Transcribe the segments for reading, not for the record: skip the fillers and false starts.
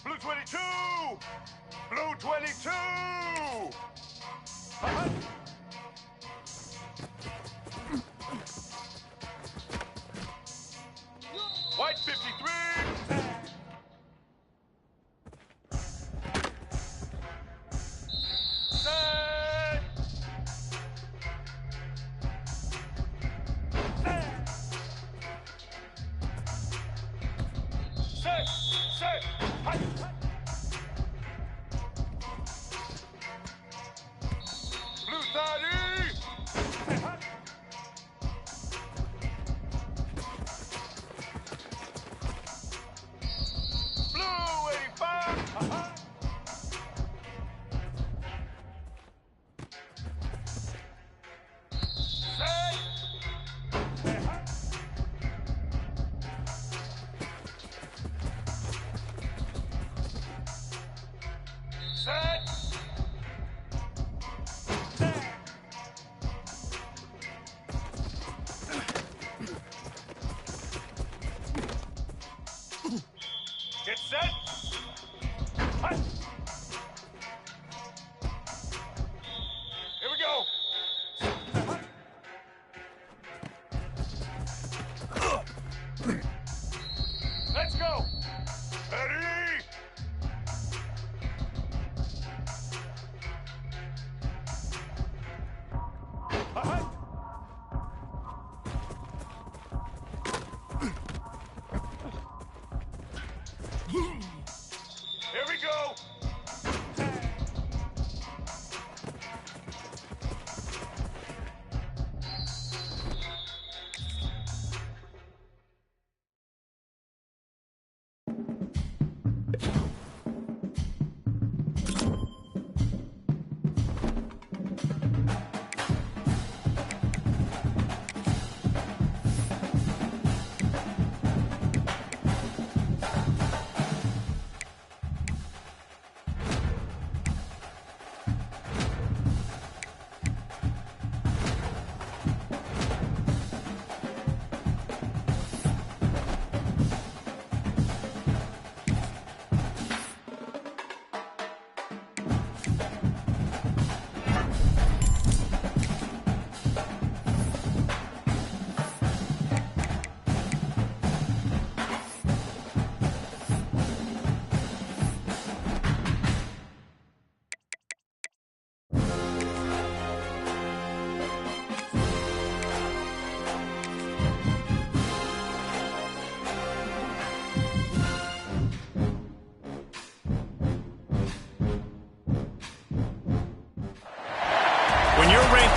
Blue 22! Blue 22! White 53! Set! Set! Set! Hi! Blue 30! Blue 85! Set! Get set! Hi. Here we go! Let's go! Ready! Hi. Here we go!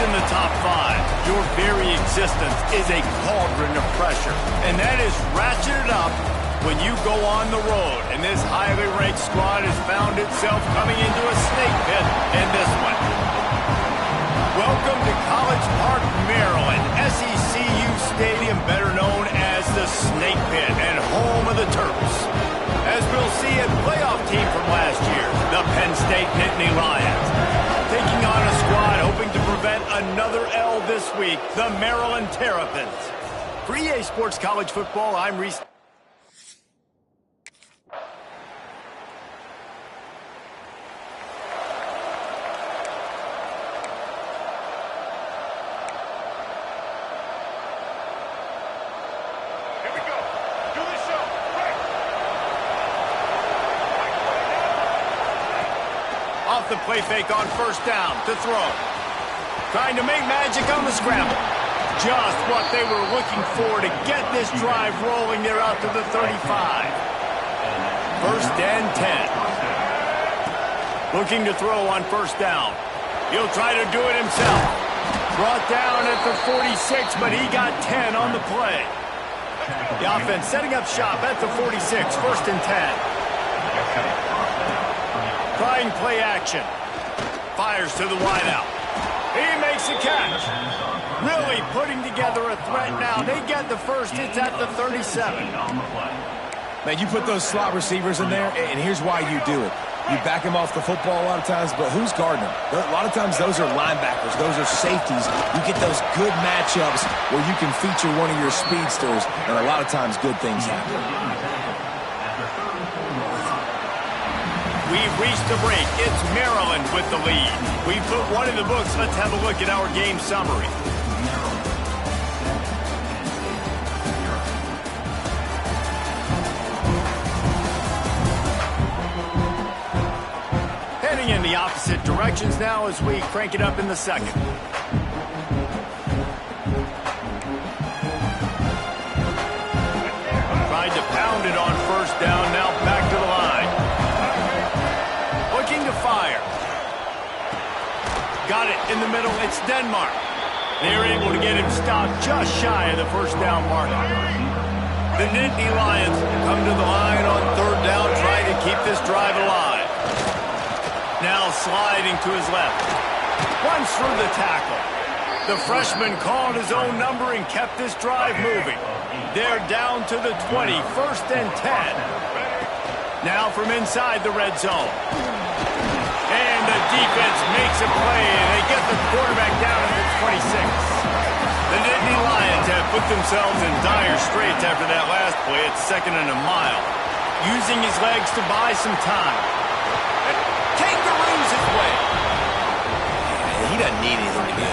In the top 5, your very existence is a cauldron of pressure, and that is ratcheted up when you go on the road, and this highly ranked squad has found itself coming into a snake pit in this one. Welcome to College Park, Maryland, SECU Stadium, better known as the Snake Pit and home of the Terps. As we'll see, a playoff team from last year, the Penn State Nittany Lions, taking on a squad hoping to prevent another L this week, the Maryland Terrapins. For EA Sports College Football, I'm Reese. Here we go! Do the show! Right! Off the play fake on first down to throw. Trying to make magic on the scramble. Just what they were looking for to get this drive rolling. They're out to the 35. First and 10. Looking to throw on first down. He'll try to do it himself. Brought down at the 46, but he got 10 on the play. The offense setting up shop at the 46, first and 10. Trying play action. Fires to the wideout. He makes a catch. Really putting together a threat now. They get the first. It's at the 37. Man, you put those slot receivers in there, and here's why you do it. You back him off the football a lot of times, but who's guarding him? A lot of times those are linebackers. Those are safeties. You get those good matchups where you can feature one of your speedsters, and a lot of times good things happen. We've reached the break. It's Maryland with the lead. We've put one in the books. Let's have a look at our game summary. Heading in the opposite directions now as we crank it up in the second. Tried to pound it on first down, now back to the line. Looking to fire. Got it in the middle. It's Denmark. They're able to get him stopped just shy of the first down mark. The Nittany Lions come to the line on third down, trying to keep this drive alive. Now sliding to his left. Runs through the tackle. The freshman called his own number and kept this drive moving. They're down to the 20, first and 10. Now from inside the red zone. And the defense makes a play, and they get the quarterback down at the 26. The Nittany Lions have put themselves in dire straits after that last play at 2nd and a mile. Using his legs to buy some time. Kangaroos his way. He doesn't need anything to do.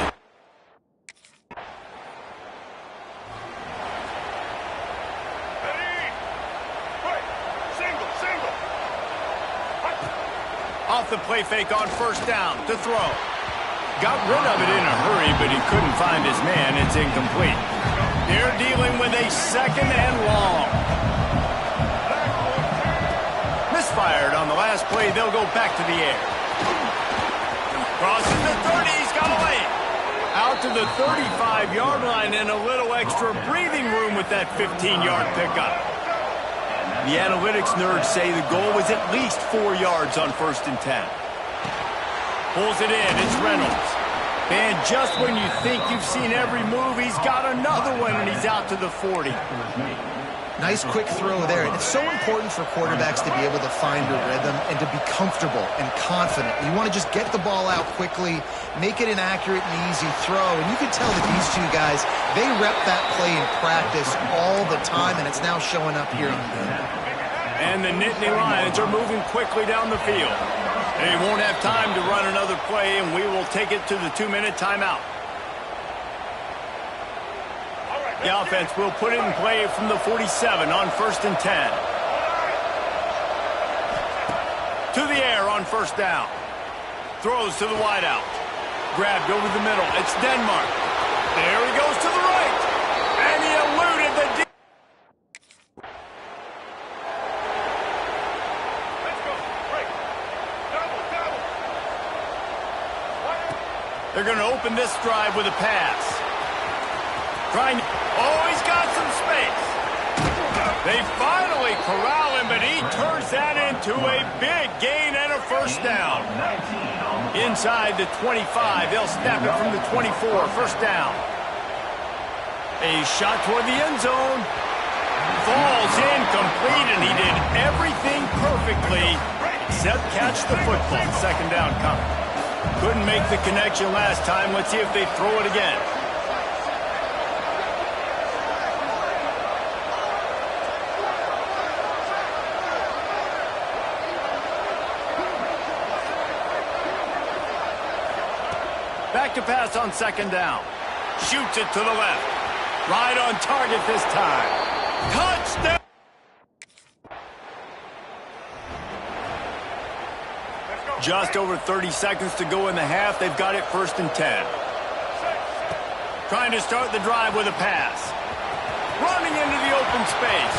Off the play fake on first down to throw. Got rid of it in a hurry, but he couldn't find his man. It's incomplete. They're dealing with a 2nd and long. Misfired on the last play. They'll go back to the air. Crosses the 30. He's got away. Out to the 35-yard line and a little extra breathing room with that 15-yard pickup. The analytics nerds say the goal was at least 4 yards on 1st and 10. Pulls it in. It's Reynolds. And just when you think you've seen every move, he's got another one, and he's out to the 40. Nice quick throw there. And it's so important for quarterbacks to be able to find a rhythm and to be comfortable and confident. You want to just get the ball out quickly, make it an accurate and easy throw. And you can tell that these two guys, they rep that play in practice all the time, and it's now showing up here on the game. And the Nittany Lions are moving quickly down the field. They won't have time to run another play, and we will take it to the 2-minute timeout. The offense will put it in play from the 47 on 1st and 10. To the air on first down. Throws to the wideout. Grabbed over the middle. It's Denmark. There he goes to the right. And he eluded the defense. They're going to open this drive with a pass. Trying. Oh, he's got some space. They finally corral him, but he turns that into a big gain and a first down. Inside the 25, they'll snap it from the 24, first down. A shot toward the end zone. Falls incomplete, and he did everything perfectly except catch the football. 2nd down coming. Couldn't make the connection last time. Let's see if they throw it again. Back to pass on 2nd down. Shoots it to the left. Right on target this time. Touchdown! Just over 30 seconds to go in the half. They've got it 1st and 10. Trying to start the drive with a pass. Running into the open space.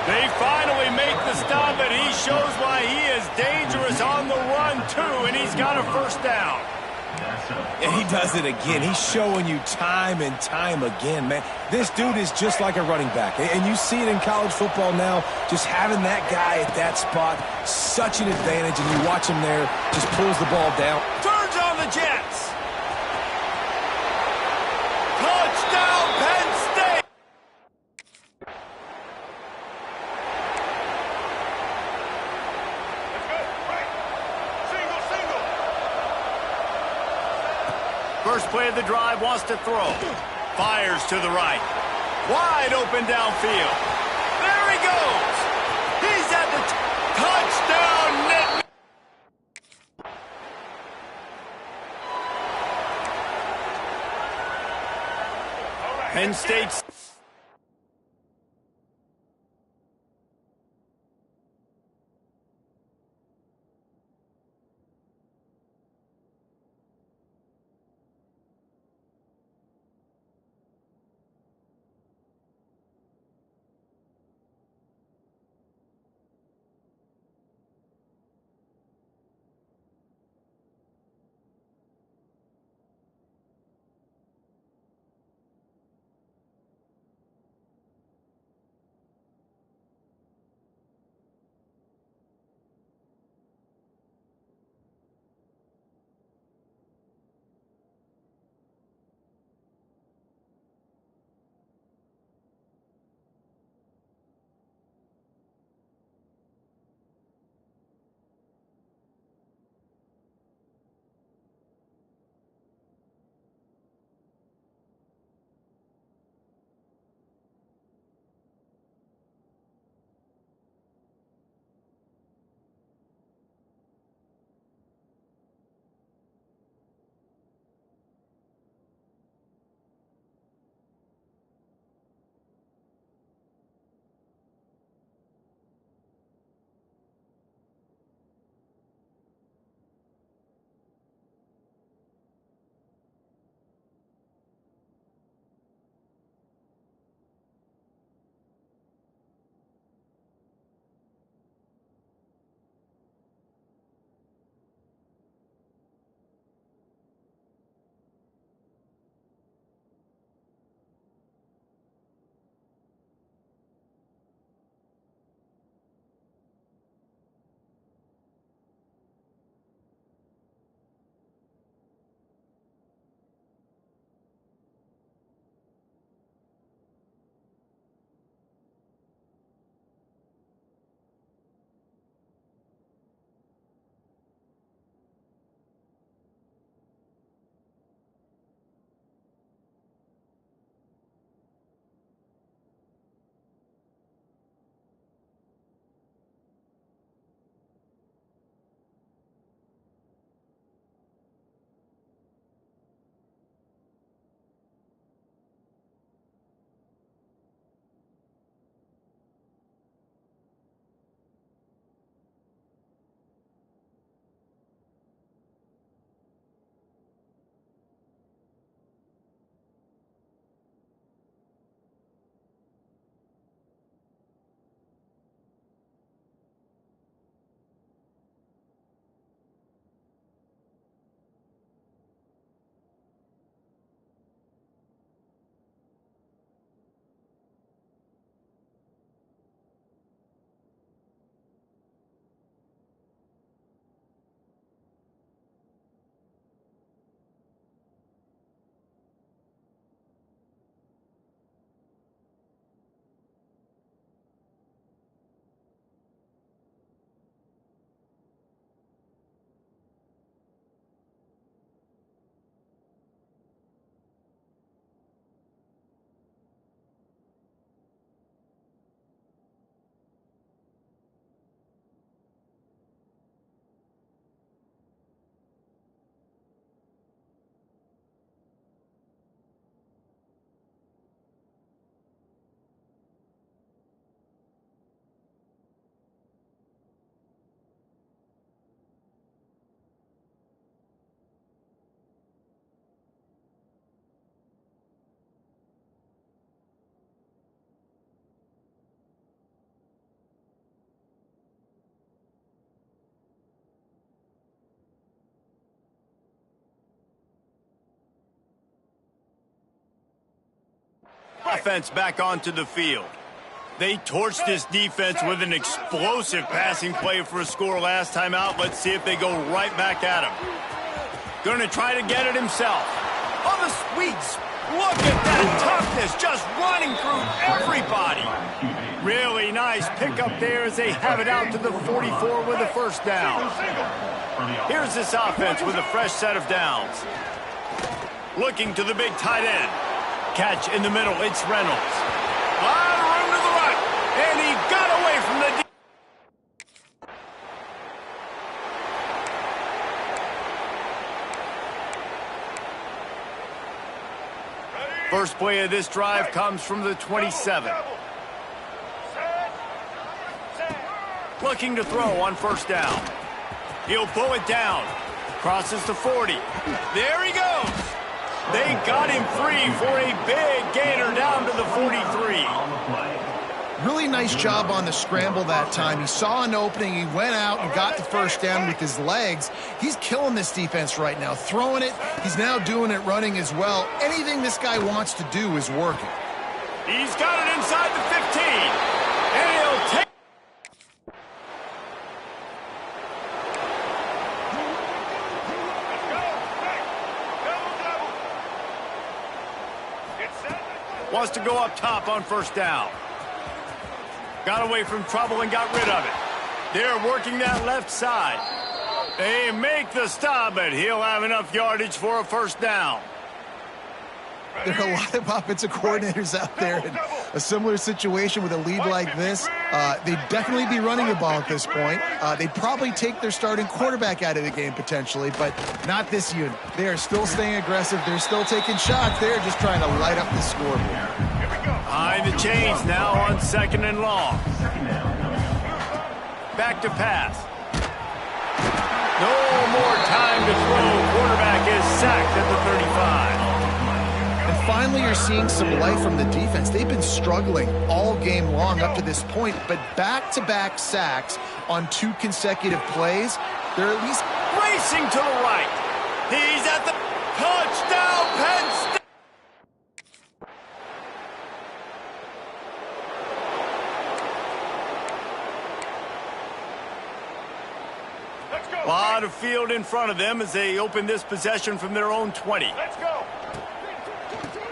They finally make the stop, and he shows why he is dangerous on the run, too, and he's got a first down. And he does it again. He's showing you time and time again, man. This dude is just like a running back. And you see it in college football now, just having that guy at that spot, such an advantage. And you watch him there, just pulls the ball down. Turns on the Jets. Touchdown, Penn State. first play of the drive, wants to throw. Fires to the right. Wide open downfield. There he goes. He's at the touchdown net. Penn State's offense back onto the field. They torched this defense with an explosive passing play for a score last time out. Let's see if they go right back at him. Going to try to get it himself. Oh, the sweets. Look at that toughness just running through everybody. Really nice pickup there as they have it out to the 44 with a first down. Here's this offense with a fresh set of downs. Looking to the big tight end. Catch in the middle. It's Reynolds. Lot of room to the right. And he got away from the... First play of this drive comes from the 27. Looking to throw on first down. He'll pull it down. Crosses to 40. There he goes. They got him free for a big gainer down to the 43. Really nice job on the scramble that time. He saw an opening. He went out and got the first down with his legs. He's killing this defense right now. Throwing it. He's now doing it running as well. Anything this guy wants to do is working. He's got it inside the 15. And he'll take... Wants to go up top on first down. Got away from trouble and got rid of it. They're working that left side. They make the stop, but he'll have enough yardage for a first down. There are a lot of offensive coordinators out there in a similar situation with a lead like this. They'd definitely be running the ball at this point. They'd probably take their starting quarterback out of the game potentially, but not this unit. They are still staying aggressive. They're still taking shots. They're just trying to light up the scoreboard. Behind the chains now on second and long. Back to pass. No more time to throw. Quarterback is sacked at the 35. And finally, you're seeing some life from the defense. They've been struggling all game long up to this point, but back-to-back sacks on 2 consecutive plays, they're at least racing to the right. He's at the touchdown, Penn State. A lot of field in front of them as they open this possession from their own 20. Let's go.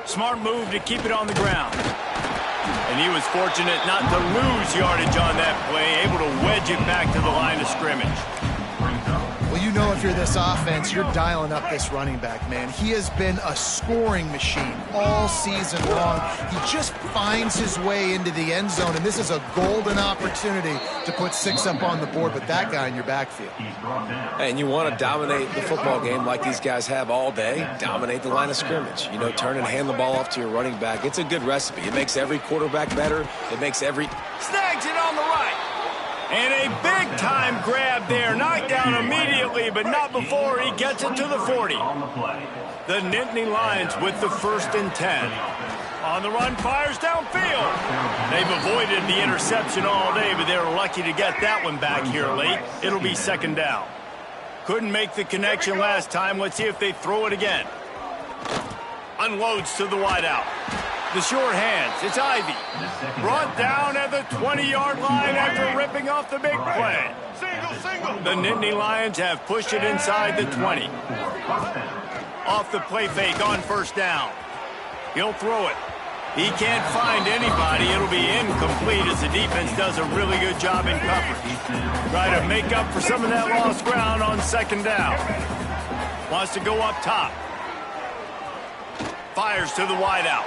Smart move to keep it on the ground. And he was fortunate not to lose yardage on that play, able to wedge it back to the line of scrimmage. Well, you know if you're this offense, you're dialing up this running back, man. He has been a scoring machine all season long. He just finds his way into the end zone, and this is a golden opportunity to put 6 up on the board with that guy in your backfield. And you want to dominate the football game like these guys have all day. Dominate the line of scrimmage. You know, turn and hand the ball off to your running back. It's a good recipe. It makes every quarterback better. It makes every... Snags it on the right. And a big-time grab there. Knocked down immediately, but not before he gets it to the 40. The Nittany Lions with the 1st and 10. On the run, fires downfield. They've avoided the interception all day, but they're lucky to get that one back here late. It'll be 2nd down. Couldn't make the connection last time. Let's see if they throw it again. Unloads to the wideout. The sure hands. It's Ivy. Brought down at the 20-yard line after ripping off the big play. The Nittany Lions have pushed it inside the 20. Off the play fake on first down. He'll throw it. He can't find anybody. It'll be incomplete as the defense does a really good job in coverage. Try to make up for some of that lost ground on 2nd down. Wants to go up top. Fires to the wideout.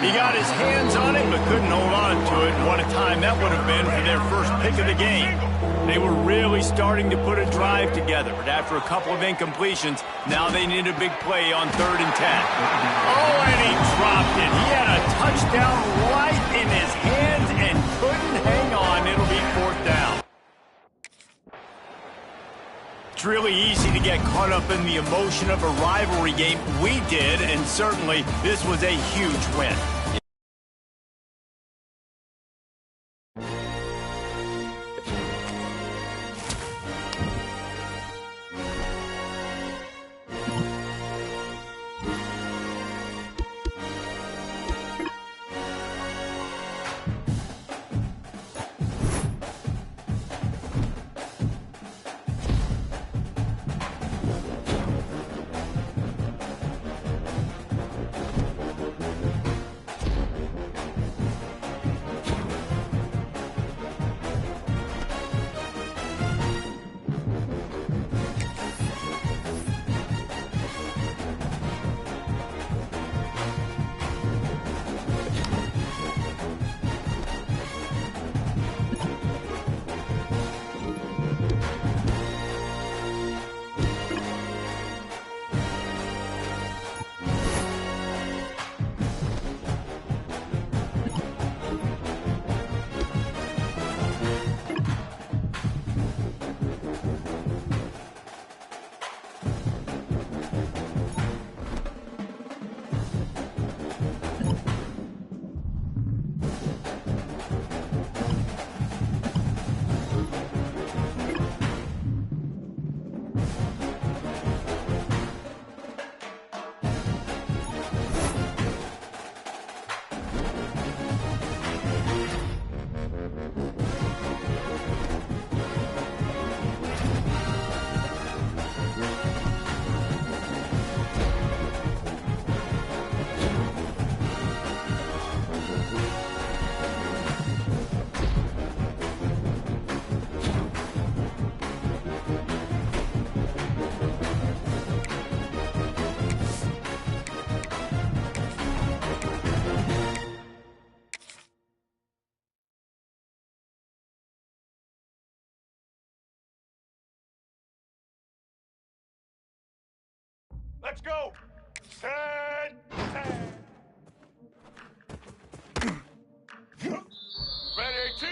He got his hands on it, but couldn't hold on to it. What a time that would have been for their first pick of the game. They were really starting to put a drive together, but after a couple of incompletions, now they need a big play on 3rd and 10. Oh, and he dropped it. He had a touchdown right in his hands and couldn't hang on. It'll be 4th down. It's really easy to get caught up in the emotion of a rivalry game. We did, and certainly this was a huge win. Let's go. Set. Red 18.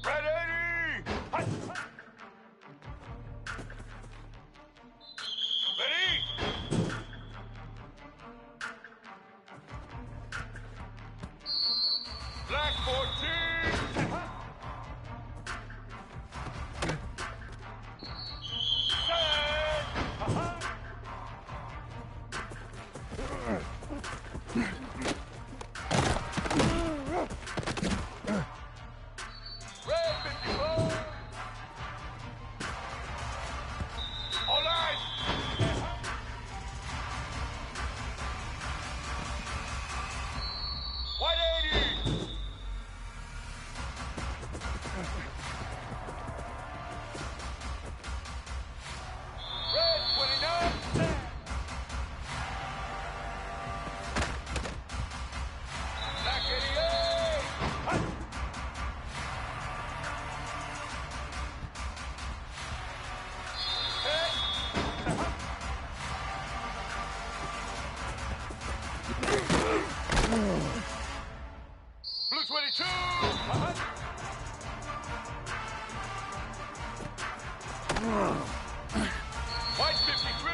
Red 80. Hut. Ready? Black 14. Red 54. All right. White 80. Red 29. Black 88. Hut. Blue 22. White 53.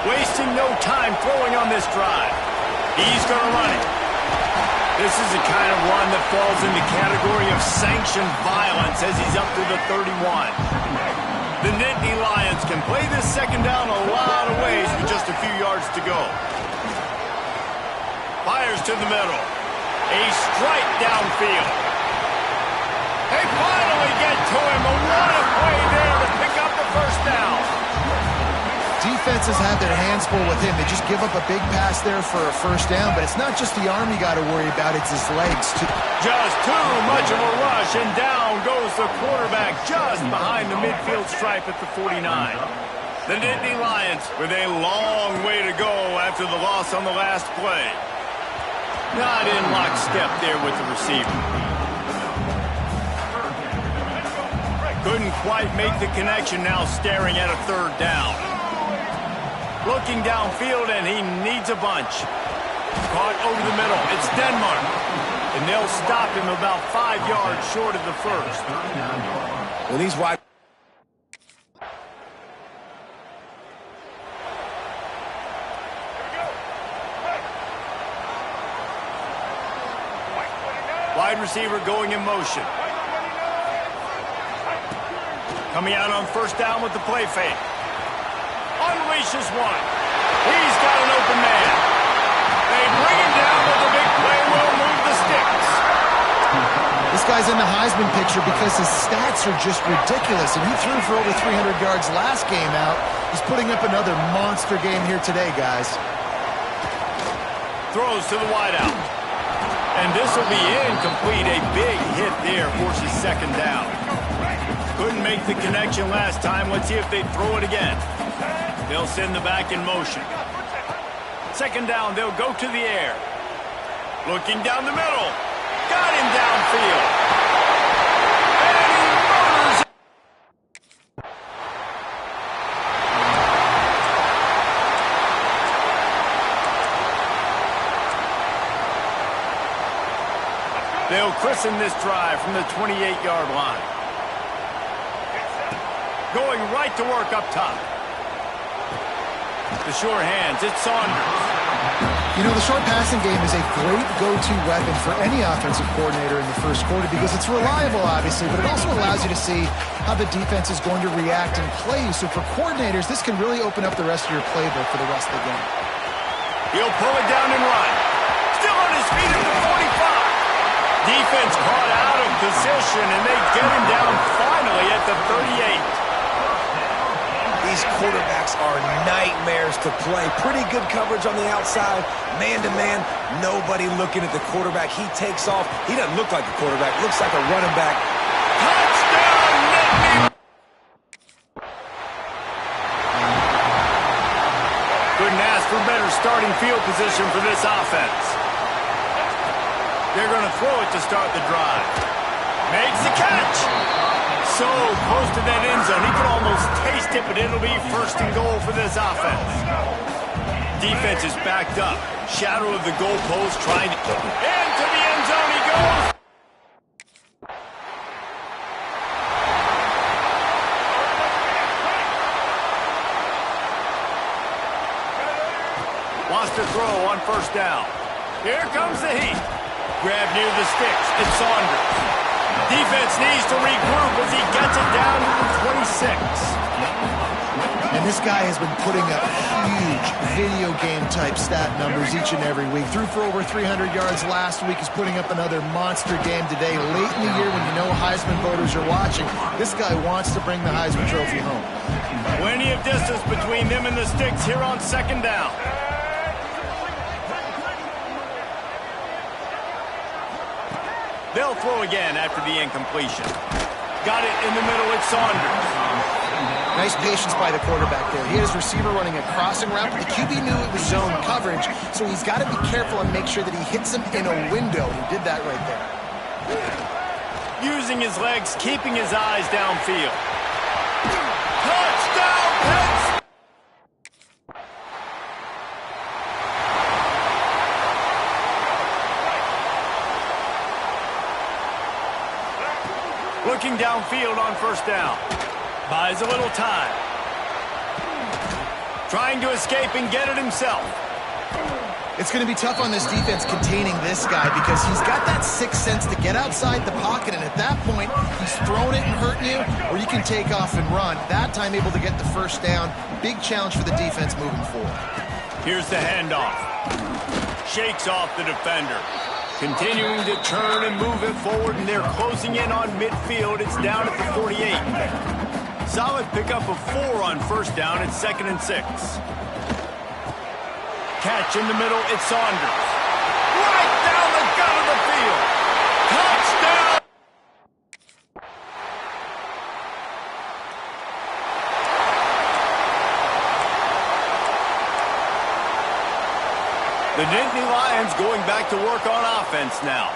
Wasting no time throwing on this drive. He's going to run it. This is the kind of run that falls in the category of sanctioned violence as he's up to the 31. The Nittany Lions can play this second down a lot of ways with just a few yards to go. Fires to the middle. A strike downfield. They finally get to him. A what a play there to pick up the first down. Defenses have their hands full with him. They just give up a big pass there for a first down, but it's not just the arm you got to worry about, it's his legs, too. Just too much of a rush, and down goes the quarterback just behind the midfield stripe at the 49. The Nittany Lions with a long way to go after the loss on the last play. Not in lockstep there with the receiver. Let's go. Break. Couldn't quite make the connection, now staring at a third down. Looking downfield, and he needs a bunch. Caught over the middle. It's Denmark. And they'll stop him about 5 yards short of the first. Well, these wide... Wide receiver going in motion. Coming out on first down with the play fake. Unleashes one. He's got an open man. They bring him down with the big play. Will move the sticks. This guy's in the Heisman picture because his stats are just ridiculous, and he threw for over 300 yards last game out. He's putting up another monster game here today, guys. Throws to the wideout. And this will be incomplete. A big hit there forces second down. Couldn't make the connection last time. Let's see if they throw it again. They'll send the back in motion. Second down, they'll go to the air. Looking down the middle. Got him downfield. And he murders it. They'll christen this drive from the 28-yard line. Going right to work up top. The sure hands, it's Saunders. You know, the short passing game is a great go-to weapon for any offensive coordinator in the first quarter because it's reliable, obviously, but it also allows you to see how the defense is going to react and play you. So for coordinators, this can really open up the rest of your playbook for the rest of the game. He'll pull it down and run. Still on his feet at the 45. Defense caught out of position, and they get him down finally at the 38. These quarterbacks are nightmares to play. Pretty good coverage on the outside. Man-to-man, nobody looking at the quarterback. He takes off. He doesn't look like a quarterback. Looks like a running back. Touchdown, Nittany! Couldn't ask for better starting field position for this offense. They're going to throw it to start the drive. Makes the catch. So close to that end zone. He can almost taste it, but it'll be first and goal for this offense. Defense is backed up. Shadow of the goalpost trying to... Into the end zone he goes. Wants to throw on first down. Here comes the heat. Grab near the sticks. It's Saunders. Defense needs to regroup as he gets it down to the 26. And this guy has been putting up huge video game type stat numbers each and every week. Threw for over 300 yards last week. He's putting up another monster game today. Late in the year when you know Heisman voters are watching, this guy wants to bring the Heisman Trophy home. Plenty of distance between them and the sticks here on second down. They'll throw again after the incompletion. Got it in the middle, it's Saunders. Nice patience by the quarterback there. He had his receiver running a crossing route, but the QB knew it was zone coverage, so he's got to be careful and make sure that he hits him in a window. He did that right there. Using his legs, keeping his eyes downfield. Touchdown, Pitts! Looking downfield on first down. Buys a little time. Trying to escape and get it himself. It's going to be tough on this defense containing this guy because he's got that sixth sense to get outside the pocket, and at that point, he's throwing it and hurting you, or you can take off and run. That time able to get the first down. Big challenge for the defense moving forward. Here's the handoff. Shakes off the defender. Continuing to turn and move it forward, and they're closing in on midfield. It's down at the 48. Solid pickup of 4 on first down. It's 2nd and 6. Catch in the middle. It's Saunders. Right down the gut of the field. Touchdown! The Nittany Lions going back to work on offense now.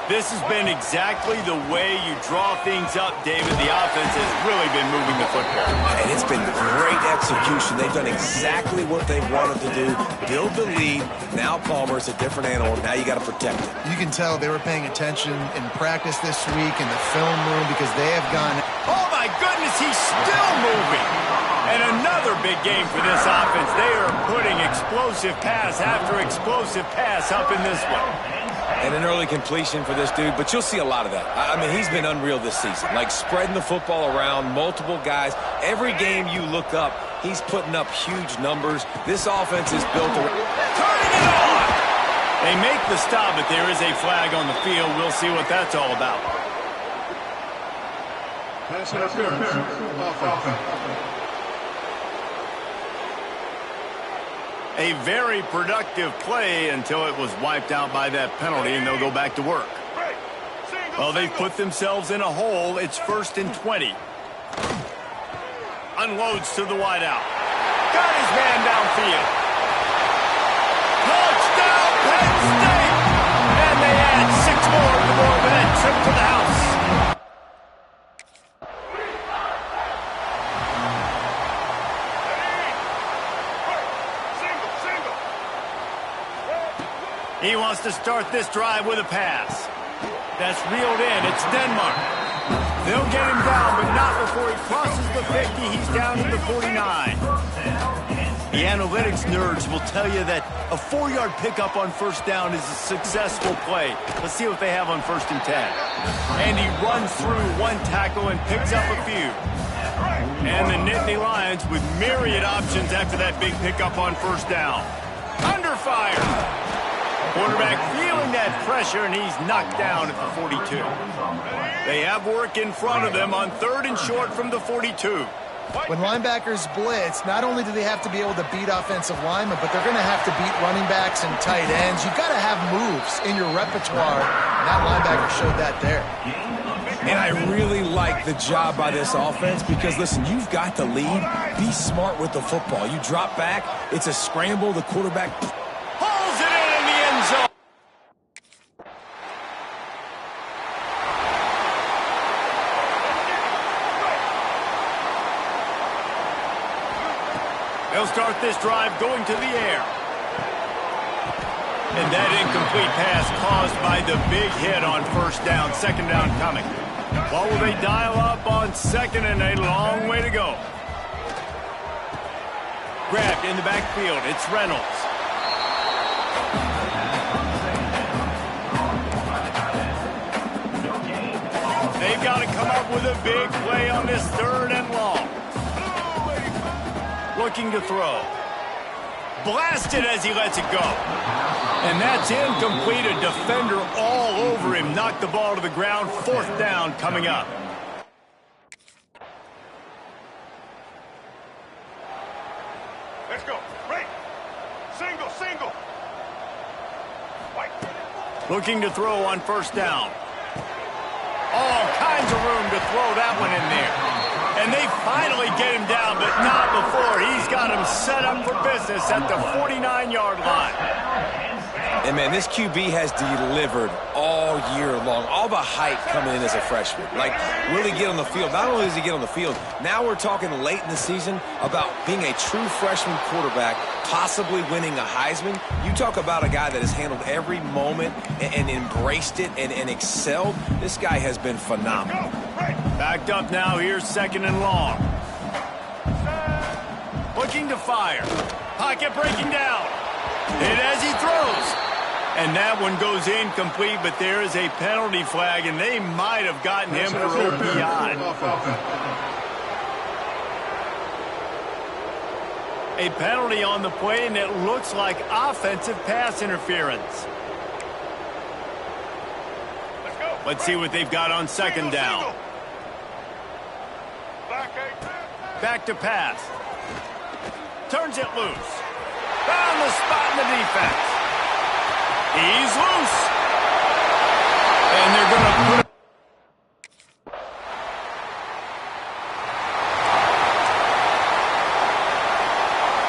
This has been exactly the way you draw things up, David. The offense has really been moving the football. And it's been great execution. They've done exactly what they wanted to do. Build the lead. Now Palmer's a different animal. Now you got to protect it. You can tell they were paying attention in practice this week in the film room because they have gone... Oh, my goodness, he's still moving. And another big game for this offense. They are putting explosive pass after explosive pass up in this one. And an early completion for this dude, but you'll see a lot of that. I mean, he's been unreal this season. Like, spreading the football around, multiple guys. Every game you look up, he's putting up huge numbers. This offense is built around... Turning it on! They make the stop, but there is a flag on the field. We'll see what that's all about. Pass interference. Offense. A very productive play until it was wiped out by that penalty, and they'll go back to work. Well, they've put themselves in a hole. It's 1st and 20. Unloads to the wideout. Got his man downfield. Touchdown, Penn State! And they add 6 more to the board with that trip to the house. He wants to start this drive with a pass. That's reeled in. It's Denmark. They'll get him down, but not before he crosses the 50. He's down to the 49. The analytics nerds will tell you that a 4-yard pickup on first down is a successful play. Let's see what they have on 1st and 10. And he runs through one tackle and picks up a few. And the Nittany Lions with myriad options after that big pickup on first down. Under fire. Quarterback feeling that pressure, and he's knocked down at the 42. They have work in front of them on 3rd and short from the 42. When linebackers blitz, not only do they have to be able to beat offensive linemen, but they're going to have to beat running backs and tight ends. You've got to have moves in your repertoire. That linebacker showed that there. And I really like the job by this offense because, listen, you've got the lead. Be smart with the football. You drop back, it's a scramble. The quarterback... Pulls it in the end zone. They'll start this drive going to the air. And that incomplete pass caused by the big hit on first down. 2nd down coming. What will they dial up on 2nd and a long way to go? Grabbed in the backfield. It's Reynolds. They've got to come up with a big play on this 3rd and long. Looking to throw. Blasted as he lets it go. And that's incomplete. A defender all over him. Knocked the ball to the ground. 4th down coming up. Let's go. Right. Single, single. White. Looking to throw on first down. All kinds of room to throw that one in there. And they finally get him down, but not before. He's got him set up for business at the 49-yard line. And, man, this QB has delivered all year long. All the hype coming in as a freshman. Like, will he get on the field? Not only does he get on the field, now we're talking late in the season about being a true freshman quarterback, possibly winning a Heisman. You talk about a guy that has handled every moment and embraced it and excelled. This guy has been phenomenal. Backed up now. Here's 2nd and long. Looking to fire. Pocket breaking down. Hit as he throws. And that one goes incomplete, but there is a penalty flag, and they might have gotten him for OPI. A penalty on the play, and it looks like offensive pass interference. Let's see what they've got on 2nd down. Back to pass. Turns it loose. Found the spot in the defense. He's loose. And they're going to put it.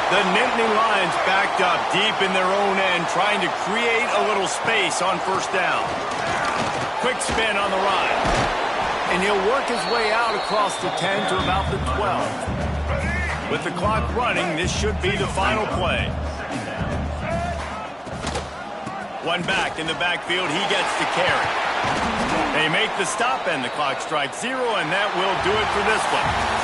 The Nittany Lions backed up deep in their own end, trying to create a little space on first down. Quick spin on the ride. And he'll work his way out across the 10 to about the 12. With the clock running, this should be the final play. One back in the backfield, he gets the carry. They make the stop and the clock strikes 0, and that will do it for this one.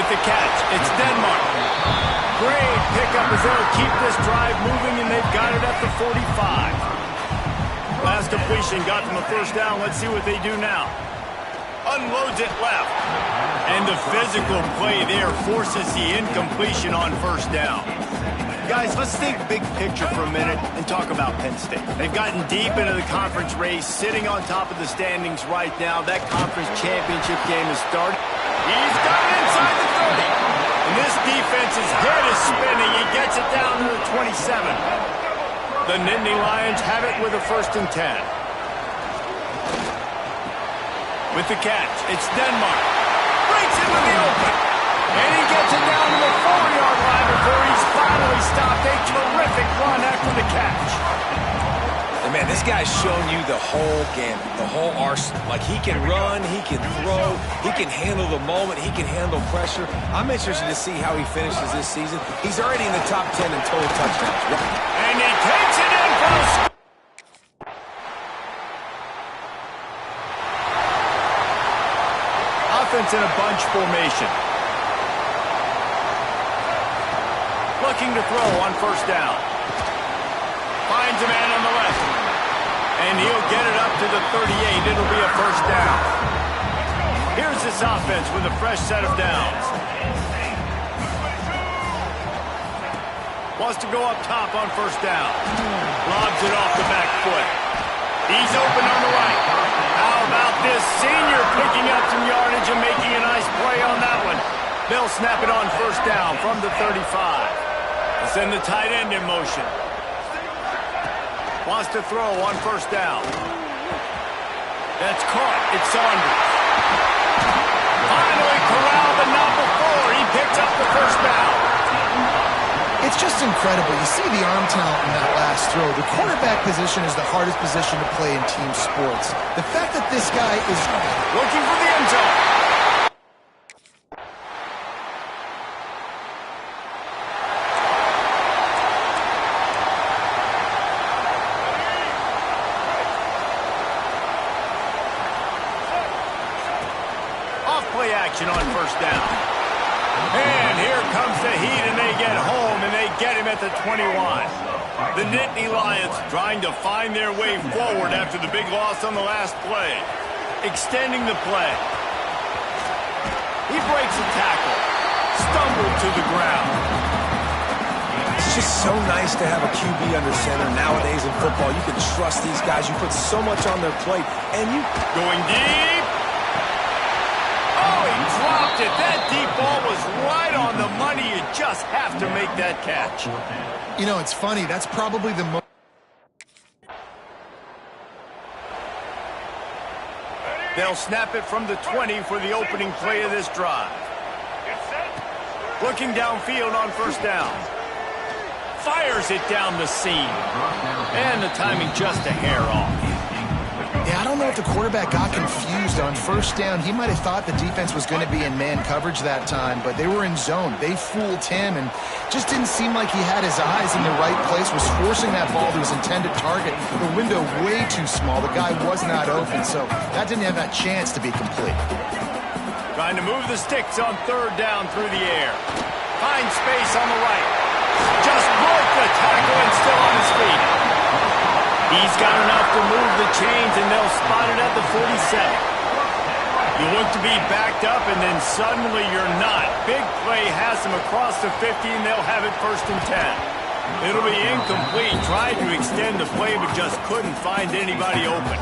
with the catch. It's Denmark. Great pickup as they'll keep this drive moving, and they've got it at the 45. Last completion got them a first down. Let's see what they do now. Unloads it left. And the physical play there forces the incompletion on first down. Guys, let's think big picture for a minute and talk about Penn State. They've gotten deep into the conference race, sitting on top of the standings right now. That conference championship game has started. He's got it inside the 30. And this defense's head is spinning. He gets it down to the 27. The Nittany Lions have it with a 1st and 10. With the catch, it's Denmark. Breaks into the open. And he gets it down to the 4-yard line before he's finally stopped. A terrific run after the catch. And man, this guy's shown you the whole gamut, the whole arsenal. Like, he can run, he can throw, he can handle the moment, he can handle pressure. I'm interested to see how he finishes this season. He's already in the top 10 in total touchdowns. And he takes it in for a score. Offense in a bunch formation. Looking to throw on first down. Finds a man on the left. And he'll get it up to the 38. It'll be a first down. Here's this offense with a fresh set of downs. Wants to go up top on first down. Lobs it off the back foot. He's open on the right. How about this senior picking up some yardage and making a nice play on that one. They'll snap it on first down from the 35. They'll send the tight end in motion. Wants to throw on first down. That's caught. It's Saunders. Finally corralled, but not before. He picks up the first down. It's just incredible. You see the arm talent in that last throw. The quarterback position is the hardest position to play in team sports. The fact that this guy is looking for the end zone. Off-play action on first down. And here comes the heat, and they get home, and they get him at the 21. The Nittany Lions trying to find their way forward after the big loss on the last play. Extending the play. He breaks a tackle. Stumbled to the ground. It's just so nice to have a QB under center nowadays in football. You can trust these guys. You put so much on their plate, and you... Going deep. Oh, he dropped it. That deep ball was right on the money. You just have to make that catch. You know, it's funny. That's probably the most... They'll snap it from the 20 for the opening play of this drive. Looking downfield on first down. Fires it down the seam. And the timing just a hair off. Yeah, I don't know if the quarterback got confused on first down. He might have thought the defense was going to be in man coverage that time, but they were in zone. They fooled him and just didn't seem like he had his eyes in the right place, was forcing that ball to his intended target. The window way too small. The guy was not open, so that didn't have that chance to be complete. Trying to move the sticks on third down through the air. Finds space on the right. Just broke the tackle and still on his feet. He's got enough to move the chains, and they'll spot it at the 47. You look to be backed up, and then suddenly you're not. Big play has them across the 50, and they'll have it 1st and 10. It'll be incomplete. Tried to extend the play, but just couldn't find anybody open.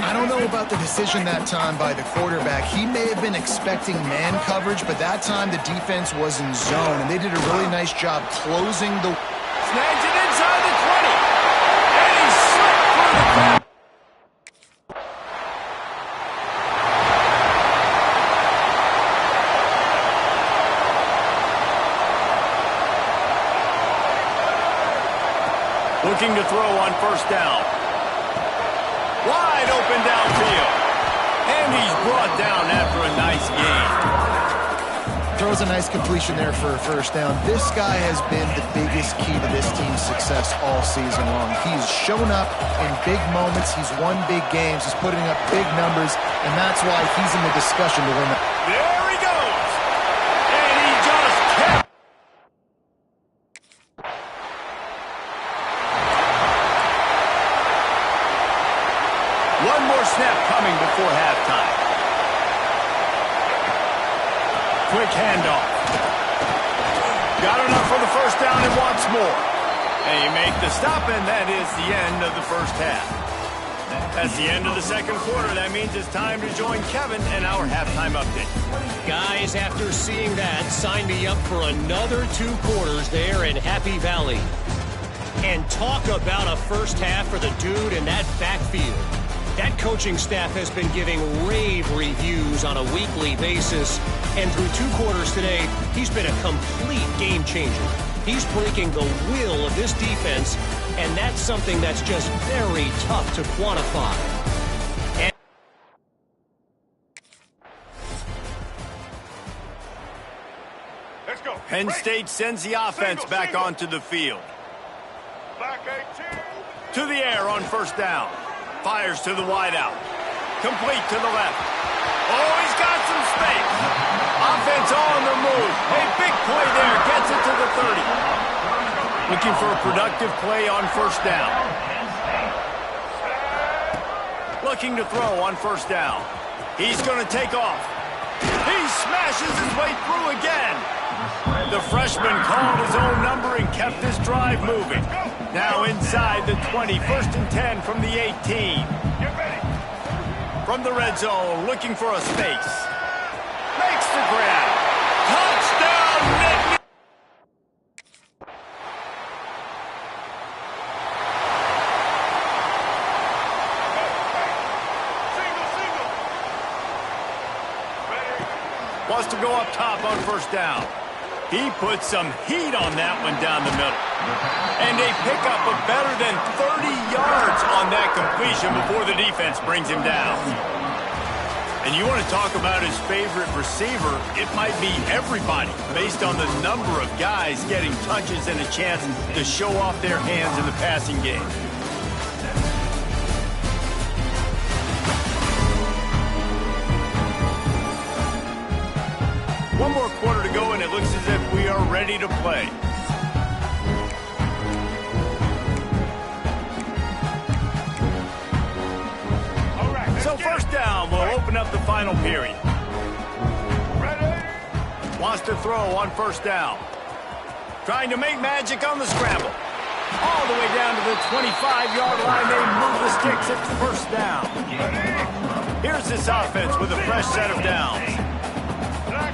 I don't know about the decision that time by the quarterback. He may have been expecting man coverage, but that time the defense was in zone, and they did a really nice job closing the... Snags it inside the 20. And he slipped through the crowd. Looking to throw on first down. Wide open downfield. And he's brought down after a nice gain. Throws a nice completion there for a first down. This guy has been the biggest key to this team's success all season long. He's shown up in big moments. He's won big games. He's putting up big numbers, and that's why he's in the discussion to win. There he goes. Quick handoff. Got enough for the first down and wants more. And you make the stop, and that is the end of the first half. That's the end of the second quarter. That means it's time to join Kevin and our halftime update. Guys, after seeing that, sign me up for another 2 quarters there in Happy Valley. And talk about a first half for the dude in that backfield. That coaching staff has been giving rave reviews on a weekly basis. And through 2 quarters today, he's been a complete game changer. He's breaking the will of this defense, and that's something that's just very tough to quantify. Let's go. Penn State sends the offense back onto the field. Back 18. To the air on first down. Fires to the wideout. Complete to the left. Oh, he's got some space. Offense on the move. A big play there. Gets it to the 30. Looking for a productive play on first down. Looking to throw on first down. He's going to take off. He smashes his way through again. The freshman called his own number and kept this drive moving. Now inside the 20, 1st and 10 from the 18. Get ready. From the red zone, looking for a space. Makes the grab. Touchdown, Nick! Single. Ready. Wants to go up top on first down. He put some heat on that one down the middle. And a pickup of better than 30 yards on that completion before the defense brings him down. And you want to talk about his favorite receiver, it might be everybody based on the number of guys getting touches and a chance to show off their hands in the passing game. One more quarter to go, and it looks as if we are ready to play. All right. So first down, we'll open up the final period. Ready. Wants to throw on first down. Trying to make magic on the scramble. All the way down to the 25-yard line. They move the sticks at first down. Here's this offense with a fresh set of downs.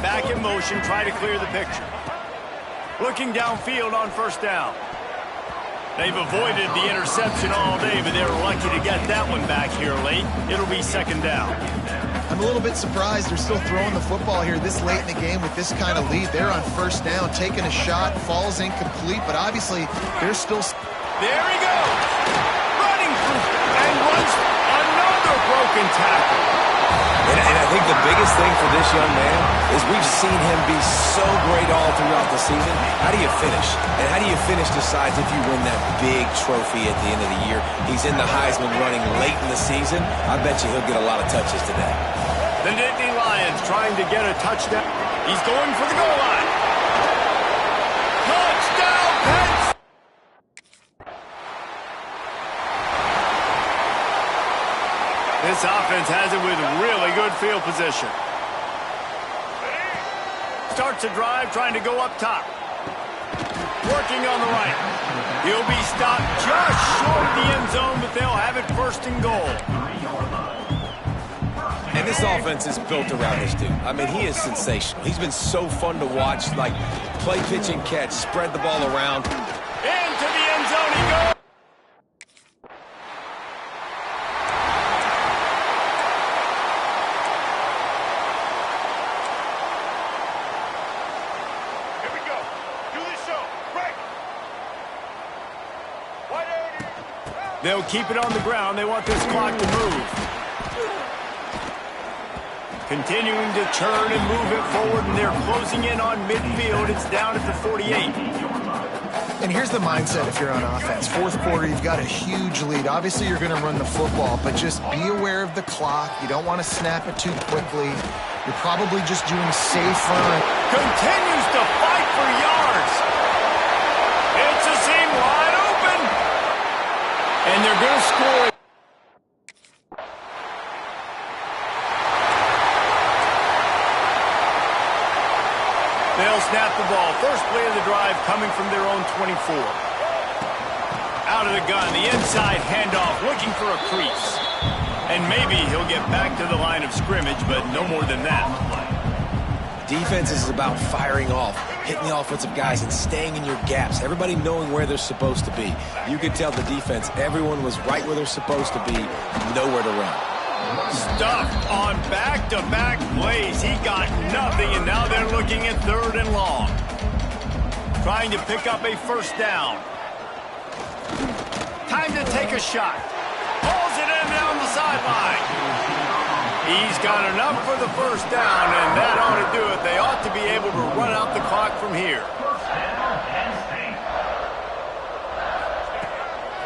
Back in motion, try to clear the picture. Looking downfield on first down. They've avoided the interception all day, but they were lucky to get that one back here late. It'll be second down. I'm a little bit surprised they're still throwing the football here this late in the game with this kind of lead. They're on first down, taking a shot, falls incomplete, but obviously they're still... There he goes! Running through and runs another broken tackle. And I think the biggest thing for this young man is we've seen him be so great all throughout the season. How do you finish? And how do you finish decides if you win that big trophy at the end of the year. He's in the Heisman running late in the season. I bet you he'll get a lot of touches today. The Nittany Lions trying to get a touchdown. He's going for the goal line. Touchdown, Penn State! This offense has it with really good field position. Starts a drive trying to go up top. Working on the right. He'll be stopped just short of the end zone, but they'll have it first and goal. And this offense is built around this dude. I mean, he is sensational. He's been so fun to watch, like play, pitch, and catch, spread the ball around. Into the end zone he goes. Here we go. Do this show. Break. 180. They'll keep it on the ground. They want this clock to move. Continuing to turn and move it forward, and they're closing in on midfield. It's down at the 48. And here's the mindset if you're on offense. Fourth quarter, you've got a huge lead. Obviously, you're going to run the football, but just be aware of the clock. You don't want to snap it too quickly. You're probably just doing safer. Continues to fight for yards. It's a seam wide open. And they're going to score. They'll snap the ball. First play of the drive coming from their own 24. Out of the gun, the inside handoff, looking for a crease. And maybe he'll get back to the line of scrimmage, but no more than that. Defense is about firing off, hitting the offensive guys, and staying in your gaps. Everybody knowing where they're supposed to be. You could tell the defense, everyone was right where they're supposed to be, nowhere to run. Stuffed on back-to-back plays. He got nothing, and now they're looking at 3rd and long. Trying to pick up a first down. Time to take a shot. Pulls it in down the sideline. He's got enough for the first down, and that ought to do it. They ought to be able to run out the clock from here.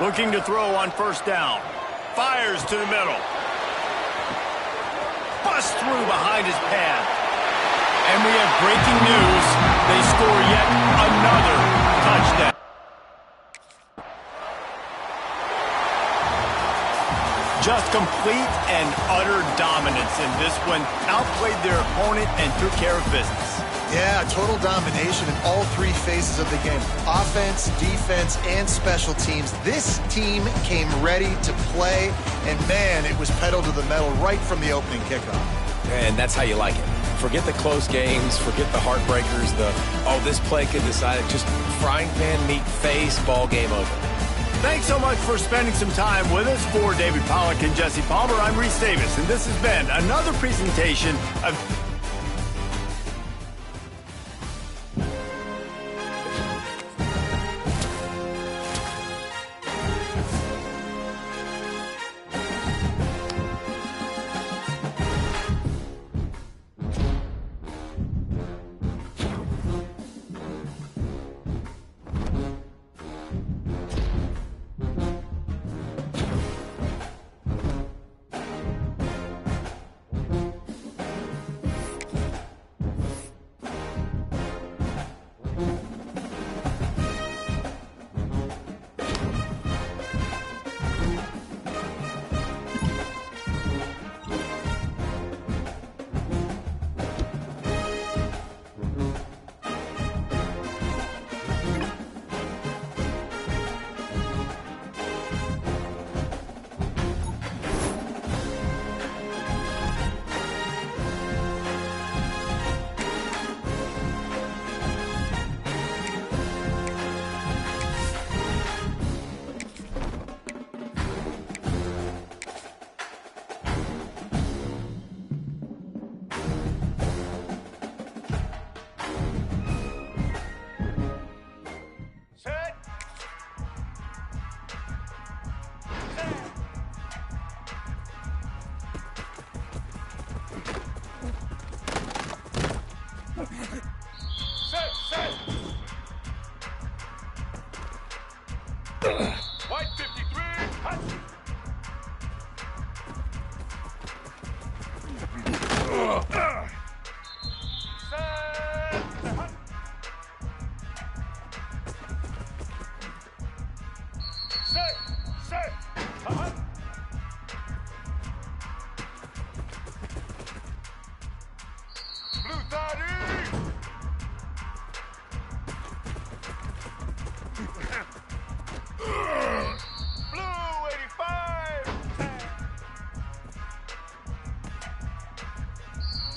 Looking to throw on first down. Fires to the middle. Bust through behind his pad. And we have breaking news. They score yet another touchdown. Just complete and utter dominance in this one. Outplayed their opponent and took care of business. Yeah, total domination in all 3 phases of the game. Offense, defense, and special teams. This team came ready to play, and man, it was pedal to the metal right from the opening kickoff. And that's how you like it. Forget the close games, forget the heartbreakers, this play could decide it. Just frying pan, meat face, ball game over. Thanks so much for spending some time with us. For David Pollack and Jesse Palmer, I'm Reese Davis, and this has been another presentation of... White 53, hot. Set. Uh-huh. Blue 30. Blue 85.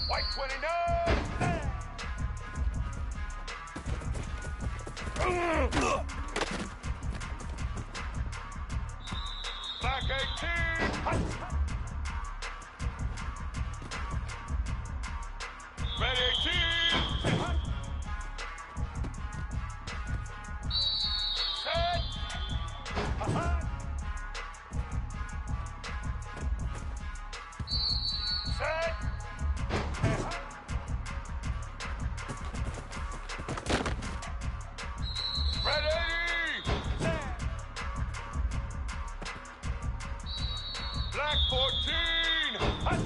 White 29. Black 18. Hot. Red 18. Hot. Set. Uh-huh. Set. Uh-huh. Red 80. Set. Black 14. Hot.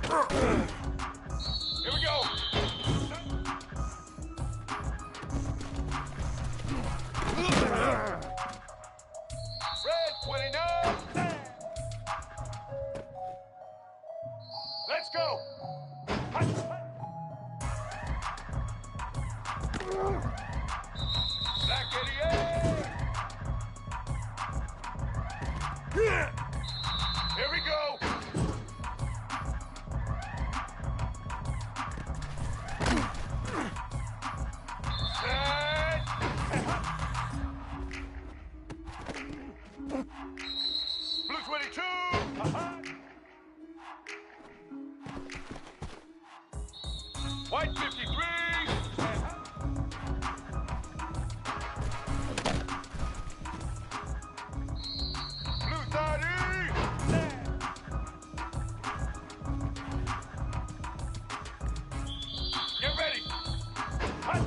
Here we go. Red 29. Let's go. Black 88. Here we go. Blue 22. White 53. Blue 30. Get ready. Hut.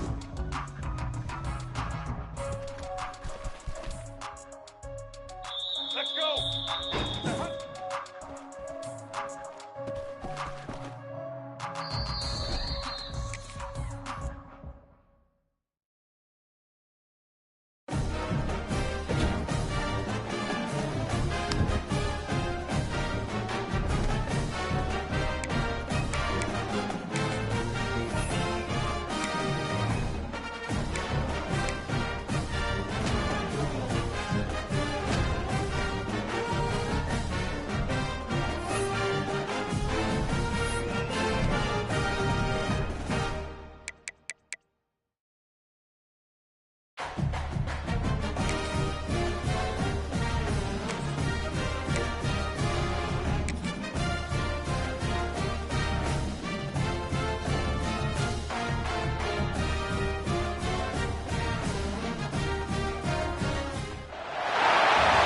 Let's go.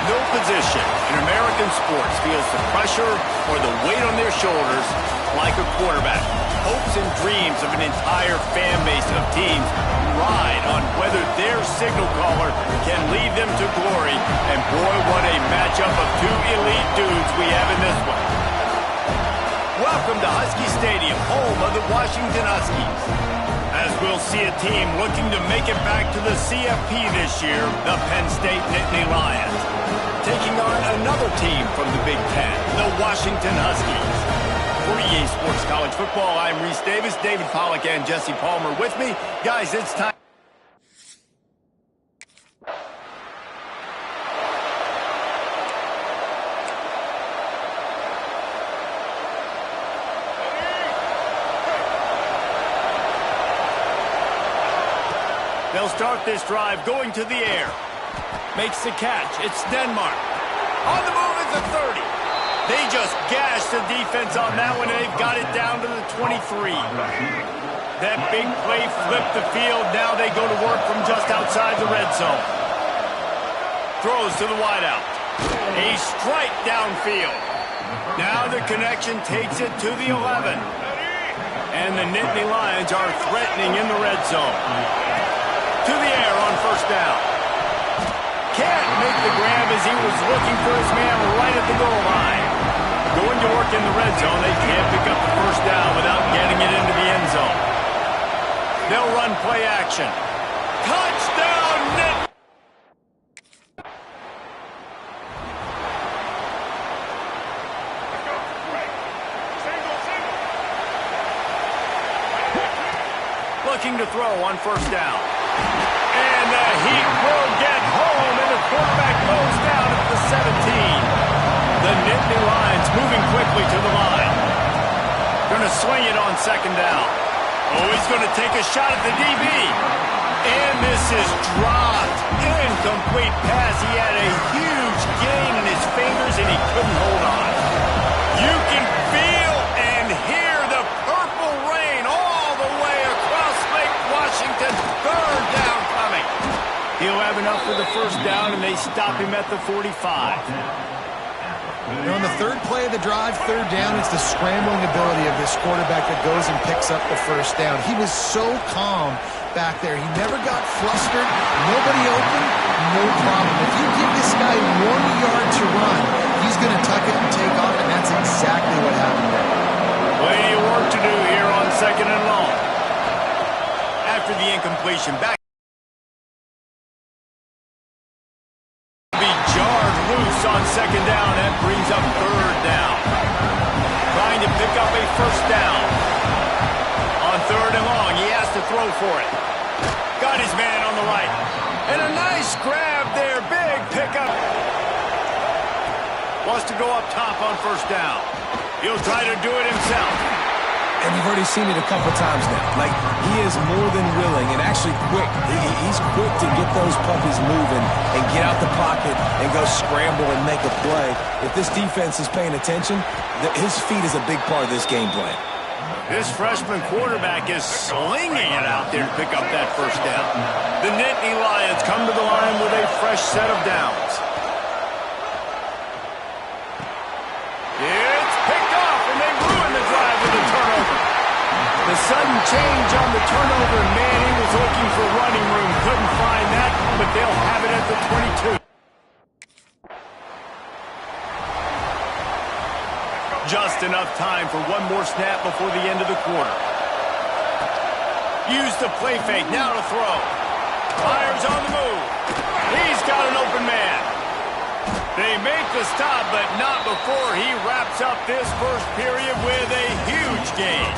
No position in American sports feels the pressure or the weight on their shoulders like a quarterback. Hopes and dreams of an entire fan base of teams ride on whether their signal caller can lead them to glory. And boy, what a matchup of two elite dudes we have in this one. Welcome to Husky Stadium, home of the Washington Huskies. As we'll see a team looking to make it back to the CFP this year, the Penn State Nittany Lions, taking on another team from the Big Ten, the Washington Huskies. For EA Sports College Football, I'm Reese Davis, David Pollack, and Jesse Palmer with me. Guys, it's time. They'll start this drive going to the air. Makes the catch. It's Denmark. On the move at the 30. They just gashed the defense on that one, and they've got it down to the 23. That big play flipped the field. Now they go to work from just outside the red zone. Throws to the wideout. A strike downfield. Now the connection takes it to the 11. And the Nittany Lions are threatening in the red zone. To the air on first down. Can't make the grab as he was looking for his man right at the goal line. Going to work in the red zone, they can't pick up the first down without getting it into the end zone. They'll run play action. Touchdown, Nittany! Looking to throw on first down. And the heat will get home, and the quarterback goes down at the 17. The Nittany Lions moving quickly to the line. Going to swing it on second down. Oh, he's going to take a shot at the DB. And this is dropped. Incomplete pass. He had a huge gain in his fingers, and he couldn't hold on. You can feel and hear the purple rain all the way across Lake Washington. Third down coming. He'll have enough for the first down, and they stop him at the 45. On the third play of the drive, third down, it's the scrambling ability of this quarterback that goes and picks up the first down. He was so calm back there. He never got flustered. Nobody open, no problem. If you give this guy 1 yard to run, he's going to tuck it and take off, and that's exactly what happened there. Well, completion. Back. Be jarred loose on second down. That brings up third down. Trying to pick up a first down. On third and long, he has to throw for it. Got his man on the right. And a nice grab there. Big pickup. Wants to go up top on first down. He'll try to do it himself. And you've already seen it a couple times now. Like, he is more than willing and actually quick. He's quick to get those puppies moving and get out the pocket and go scramble and make a play. If this defense is paying attention, his feet is a big part of this game plan. This freshman quarterback is slinging it out there to pick up that first down. The Nittany Lions come to the line with a fresh set of downs. It's picked off, and they ruin the drive with a turnover. The sudden change on the turnover, man, he was looking for running room. Couldn't find that, but they'll have it at the 22. Just enough time for one more snap before the end of the quarter. Use the play fake, now to throw. Fires on the move. He's got an open man. They make the stop, but not before he wraps up this first period with a huge gain.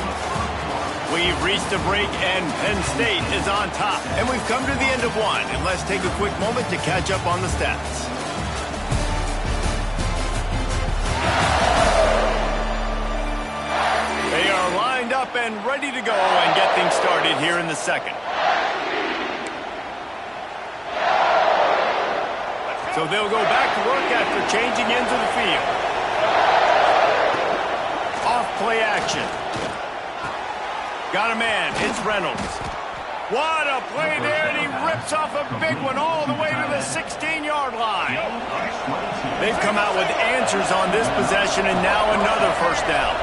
We've reached a break, and Penn State is on top. And we've come to the end of one, and let's take a quick moment to catch up on the stats. They are lined up and ready to go and get things started here in the second. So they'll go back to work after changing into the field. Off play action. Got a man. It's Reynolds. What a play there, and he rips off a big one all the way to the 16-yard line. They've come out with answers on this possession, and now another first down.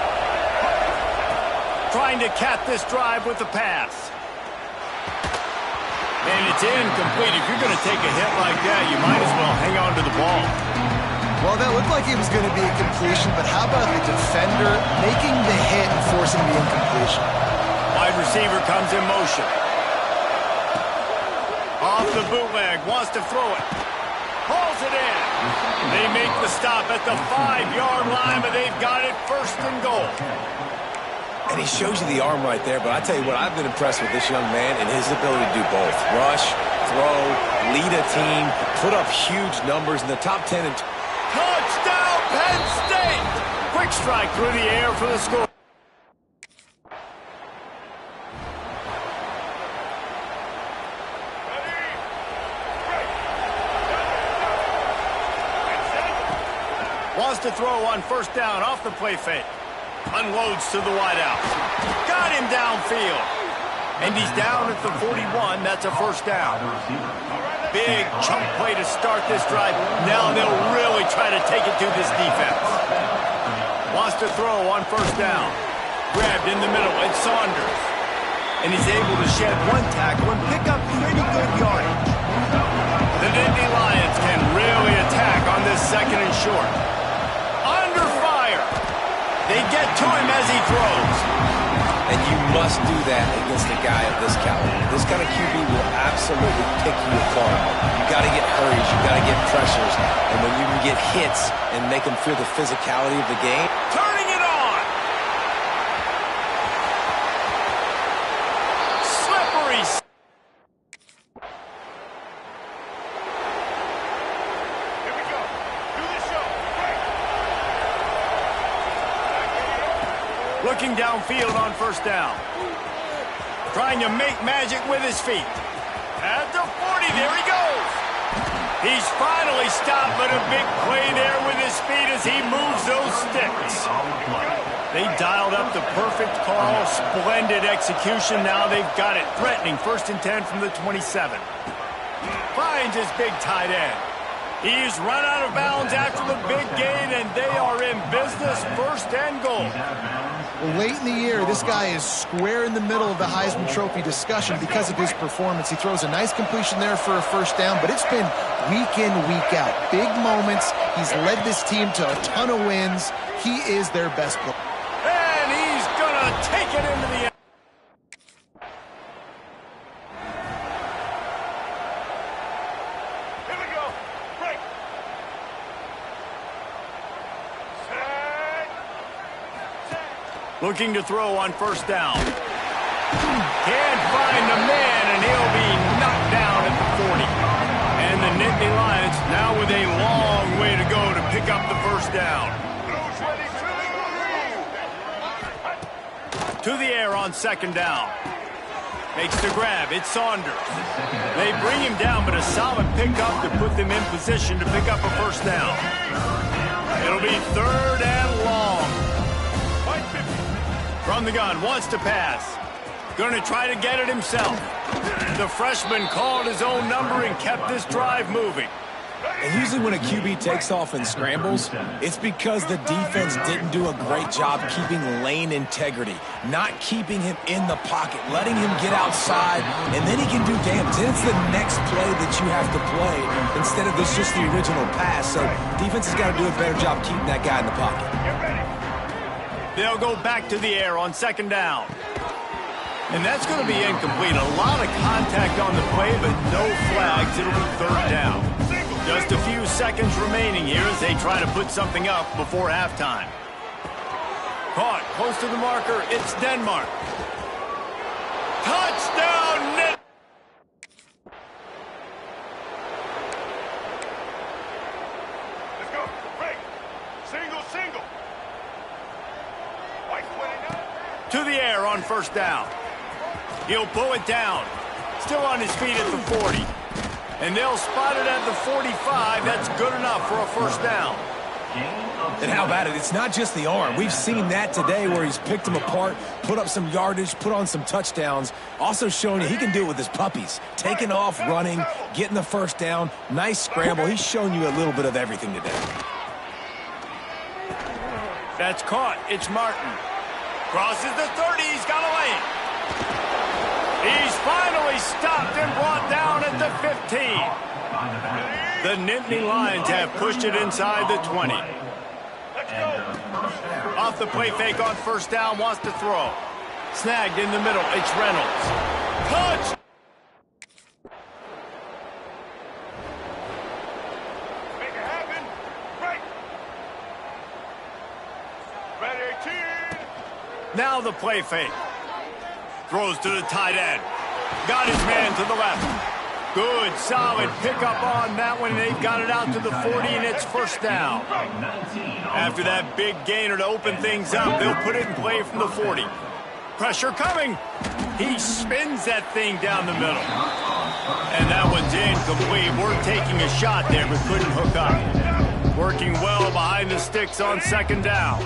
Trying to cap this drive with the pass. And it's incomplete. If you're going to take a hit like that, you might as well hang on to the ball. Well, that looked like it was going to be a completion, but how about the defender making the hit and forcing the incompletion? Wide receiver comes in motion. Off the bootleg, wants to throw it. Pulls it in. They make the stop at the 5-yard line, but they've got it first and goal. And he shows you the arm right there, but I tell you what, I've been impressed with this young man and his ability to do both. Rush, throw, lead a team, put up huge numbers in the top 10. And Touchdown, Penn State! Quick strike through the air for the score. Wants to throw on first down off the play fake. Unloads to the wideout. Got him downfield. And he's down at the 41. That's a first down. Big chunk play to start this drive. Now they'll really try to take it to this defense. Wants to throw on first down. Grabbed in the middle. It's Saunders. And he's able to shed one tackle and pick up pretty good yardage. The Nittany Lions can really attack on this second and short. Under fire. They get to him as he throws. And you must do that against a guy of this caliber. This kind of QB will absolutely pick you apart. You got to get hurries. You got to get pressures. And when you can get hits and make them feel the physicality of the game. Turning it on. Slippery. Here we go. Do the show. Looking downfield on first down. Trying to make magic with his feet. At the 40, there he goes. He's finally stopped, but a big play there with his feet as he moves those sticks. They dialed up the perfect call. Splendid execution. Now they've got it. Threatening first and 10 from the 27. Finds his big tight end. He's run out of bounds after the big gain, and they are in business, first and goal. Well, late in the year, this guy is square in the middle of the Heisman Trophy discussion because of his performance. He throws a nice completion there for a first down, but it's been week in, week out. Big moments. He's led this team to a ton of wins. He is their best player. And he's going to take it into the end. Looking to throw on first down. Can't find the man, and he'll be knocked down at the 40. And the Nittany Lions now with a long way to go to pick up the first down. To the air on second down. Makes the grab. It's Saunders. They bring him down, but a solid pickup to put them in position to pick up a first down. It'll be third and long. From the gun, wants to pass. Going to try to get it himself. The freshman called his own number and kept this drive moving. And usually when a QB takes off and scrambles, it's because the defense didn't do a great job keeping lane integrity, not keeping him in the pocket, letting him get outside, and then he can do damage. Then it's the next play that you have to play instead of this just the original pass. So defense has got to do a better job keeping that guy in the pocket. They'll go back to the air on second down. And that's going to be incomplete. A lot of contact on the play, but no flags. It'll be third down. Just a few seconds remaining here as they try to put something up before halftime. Caught close to the marker. It's Denmark. Touchdown, Nittany! Let's go. Break. Single. White 29. To the air on first down. He'll pull it down. Still on his feet at the 40. And they'll spot it at the 45. That's good enough for a first down. And how about it? It's not just the arm. We've seen that today where he's picked them apart, put up some yardage, put on some touchdowns. Also showing you he can do it with his puppies. Taking off, running, getting the first down. Nice scramble. He's shown you a little bit of everything today. That's caught. It's Martin. Crosses the 30. He's got a lane. He's finally stopped and brought down at the 15. The Nittany Lions have pushed it inside the 20. Off the play fake on first down, wants to throw. Snagged in the middle, it's Reynolds. Touch! Make it happen. Break. Ready, 18. Now the play fake. Throws to the tight end. Got his man to the left. Good, solid pickup on that one. They've got it out to the 40, and it's first down. After that big gainer to open things up, they'll put it in play from the 40. Pressure coming. He spins that thing down the middle. And that one's incomplete. We're taking a shot there, but couldn't hook up. Working well behind the sticks on second down.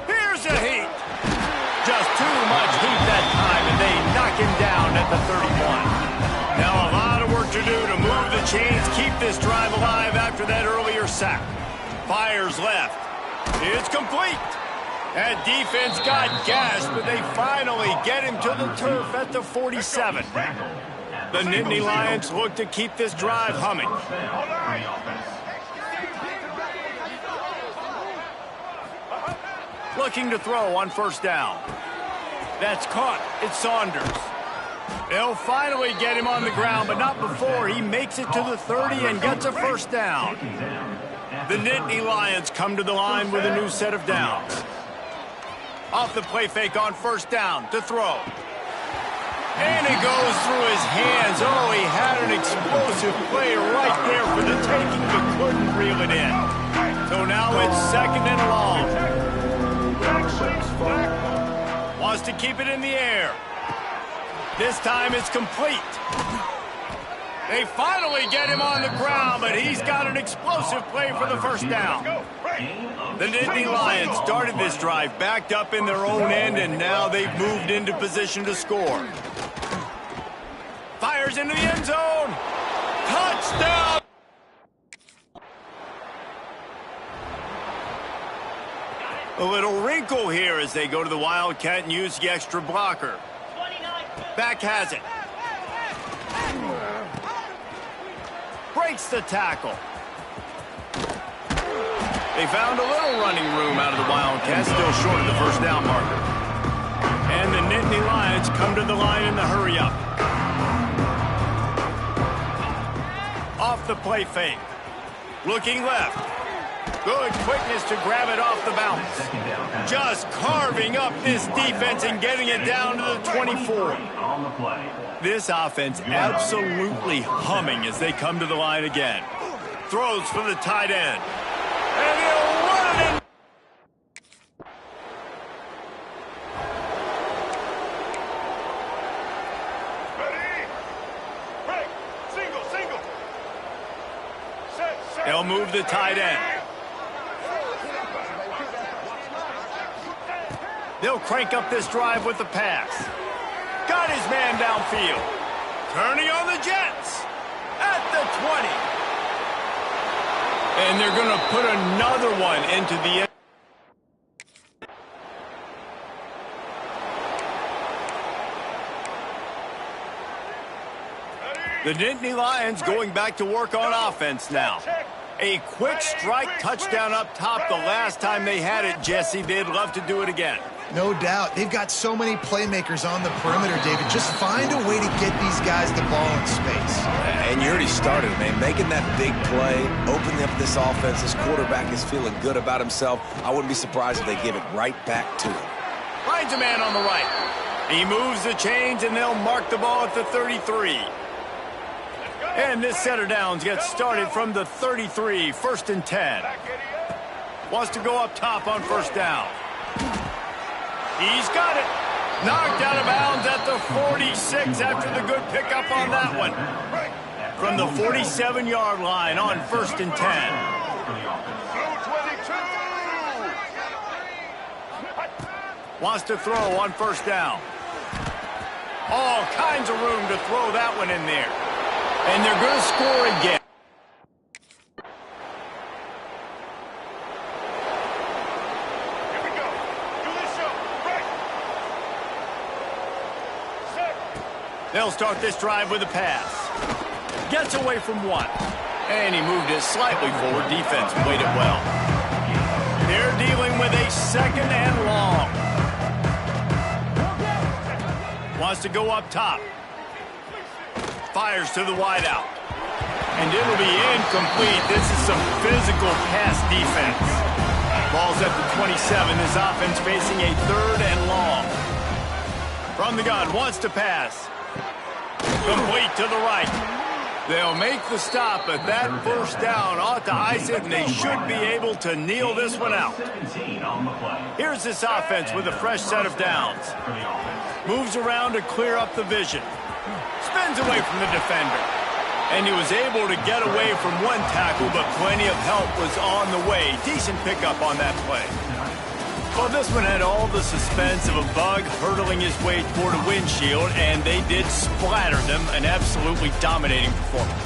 Here's a heat. Just too much heat that time, and they knock him down at the 31. Now a lot of work to do to move the chains, keep this drive alive after that earlier sack. Fires left. It's complete. That defense got gashed, but they finally get him to the turf at the 47. The Nittany Lions look to keep this drive humming. Looking to throw on first down. That's caught. It's Saunders. They'll finally get him on the ground, but not before he makes it to the 30 and gets a first down. The Nittany Lions come to the line with a new set of downs. Off the play fake on first down to throw. And it goes through his hands. Oh, he had an explosive play right there for the taking, but couldn't reel it in. So now it's second and long. Wants to keep it in the air. This time it's complete. They finally get him on the ground, but he's got an explosive play for the first down. The Nittany Lions started this drive backed up in their own end, and now they've moved into position to score. Fires into the end zone. Touchdown! A little wrinkle here as they go to the Wildcat and use the extra blocker. Back has it. Breaks the tackle. They found a little running room out of the Wildcats, still short of the first down marker. And the Nittany Lions come to the line in the hurry-up. Off the play fake. Looking left. Good quickness to grab it off the bounce. just carving up this defense and getting it down to the 24. This offense absolutely humming as they come to the line again. Throws for the tight end. And he'll run it in. Ready. Break. Single, single. Set, set. They'll move the tight end. They'll crank up this drive with the pass. Got his man downfield. Turning on the Jets. At the 20. And they're going to put another one into the end. The Nittany Lions going back to work on offense now. A quick strike touchdown up top the last time they had it, Jesse. They'd love to do it again. No doubt. They've got so many playmakers on the perimeter, David. Just find a way to get these guys the ball in space. And you already started, man. Making that big play, opening up this offense. This quarterback is feeling good about himself. I wouldn't be surprised if they give it right back to him. Finds a man on the right. He moves the chains, and they'll mark the ball at the 33. And this set of downs gets started from the 33, 1st and 10. Wants to go up top on first down. He's got it. Knocked out of bounds at the 46 after the good pickup on that one. From the 47-yard line on 1st and 10. Wants to throw on first down. All kinds of room to throw that one in there. And they're going to score again. Here we go. Do this show. Break. Set. They'll start this drive with a pass. Gets away from one. And he moved it slightly forward. Defense played it well. They're dealing with a 2nd and long. Wants to go up top. Fires to the wideout. And it'll be incomplete. This is some physical pass defense. Ball's at the 27. This offense facing a 3rd and long. From the gun, wants to pass. Complete to the right. They'll make the stop, but that first down ought to ice it, and they should be able to kneel this one out. Here's this offense with a fresh set of downs. Moves around to clear up the vision. Spins away from the defender. And he was able to get away from one tackle, but plenty of help was on the way. Decent pickup on that play. Well, this one had all the suspense of a bug hurtling his way toward a windshield, and they did splatter them. An absolutely dominating performance.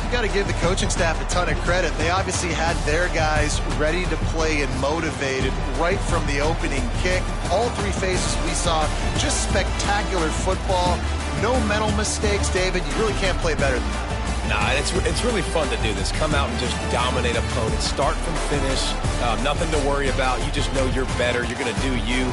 You got to give the coaching staff a ton of credit. They obviously had their guys ready to play and motivated right from the opening kick. All 3 phases we saw, just spectacular football. No mental mistakes, David. You really can't play better than that. Nah, it's really fun to do this. Come out and just dominate opponents. Start from finish. Nothing to worry about. You just know you're better. You're going to do you.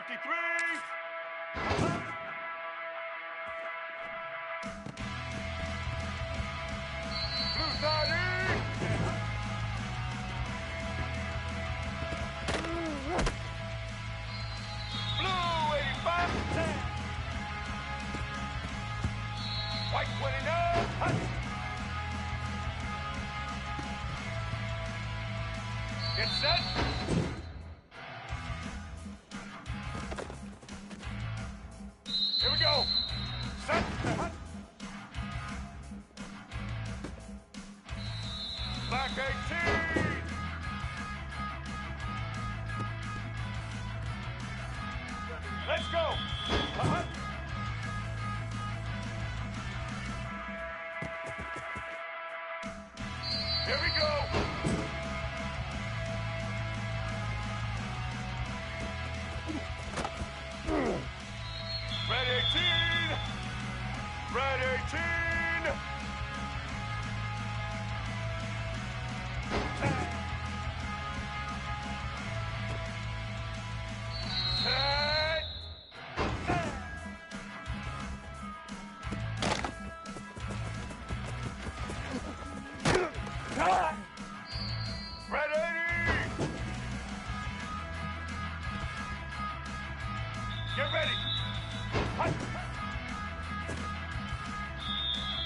Blue side in. Blue 85. White 29. Hut. Get set. Here we go. Set. Black 18. Let's go. Here we go. Red 18. Red 18. Set. Red 80. Get ready. Hut.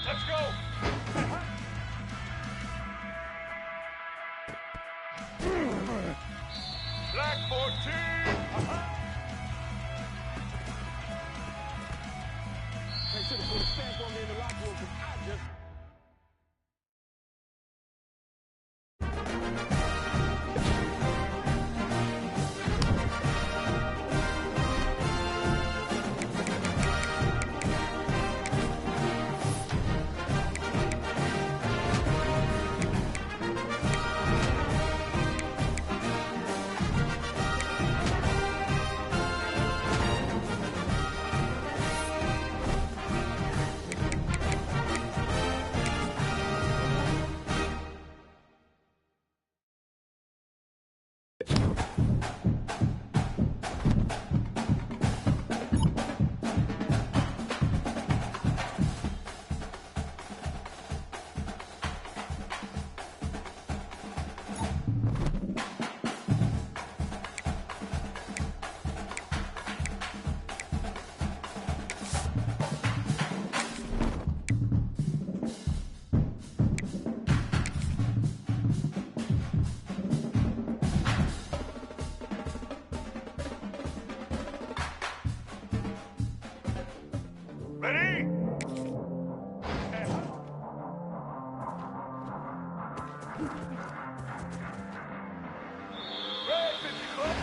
Let's go. Black 14. They should have put a stamp on me in the locker room because I just... Ready? Red 50 foot.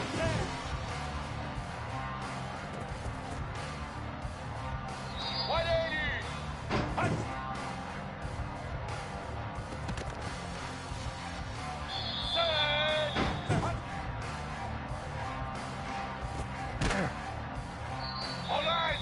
White 80. Hut. Set. Hut. All right.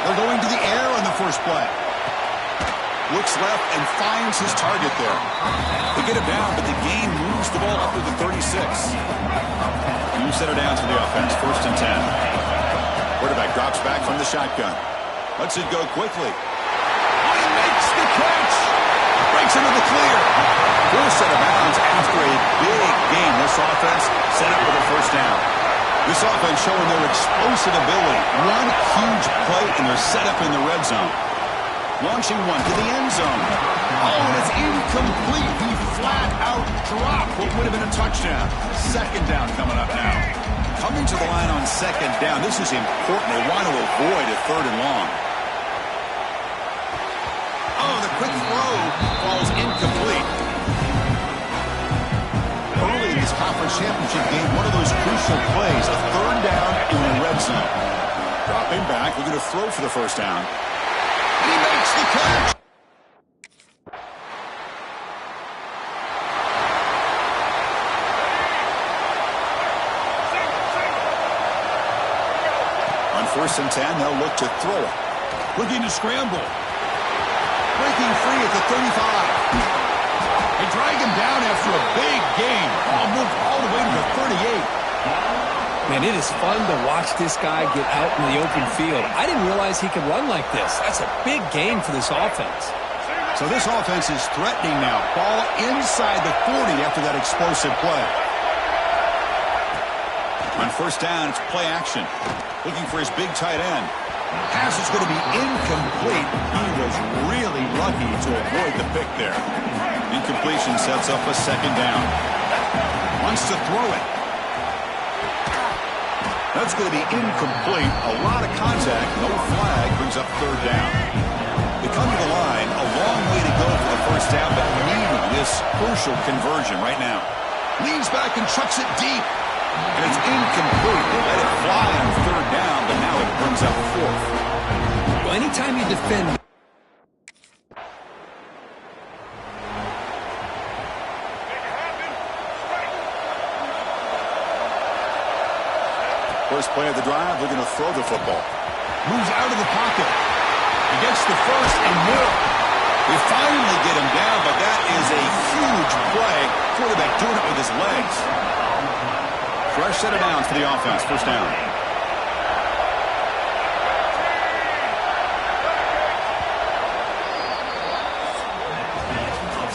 They're going to the air on the first play. Looks left and finds his target there. They get him down, but the gain moves the ball up to the 36. You set it down to the offense, 1st and 10. Quarterback drops back from the shotgun. Lets it go quickly. He makes the catch. Breaks into the clear. Full set of bounds after a big game. This offense set up with a 1st down. This offense showing their explosive ability. One huge play, and they're set up in the red zone. Launching one to the end zone. Oh, and it's incomplete. He flat out dropped what would have been a touchdown. 2nd down coming up now. Coming to the line on 2nd down. This is important. They want to avoid a 3rd and long. Oh, the quick throw falls incomplete. Early in this conference championship game, one of those crucial plays, a 3rd down in the red zone. Dropping back, we're going to throw for the 1st down. He makes the catch. On 1st and 10, they'll look to throw it. Looking to scramble. Breaking free at the 35. They drag him down after a big game. Moved all the way to the 38. Man, it is fun to watch this guy get out in the open field. I didn't realize he could run like this. That's a big game for this offense. So this offense is threatening now. Ball inside the 40 after that explosive play. On 1st down, it's play action. Looking for his big tight end. Pass is going to be incomplete. He was really lucky to avoid the pick there. Incompletion sets up a 2nd down. Wants to throw it. That's going to be incomplete. A lot of contact. No flag. Brings up 3rd down. They come to the line. A long way to go for the 1st down, but needing this crucial conversion right now. Leans back and chucks it deep. And it's incomplete. They let it fly on 3rd down, but now it brings up 4th. Well, anytime you defend... First play of the drive, they're going to throw the football. Moves out of the pocket. He gets the 1st and more. They finally get him down, but that is a huge play. Quarterback doing it with his legs. Fresh set of downs for the offense. 1st down.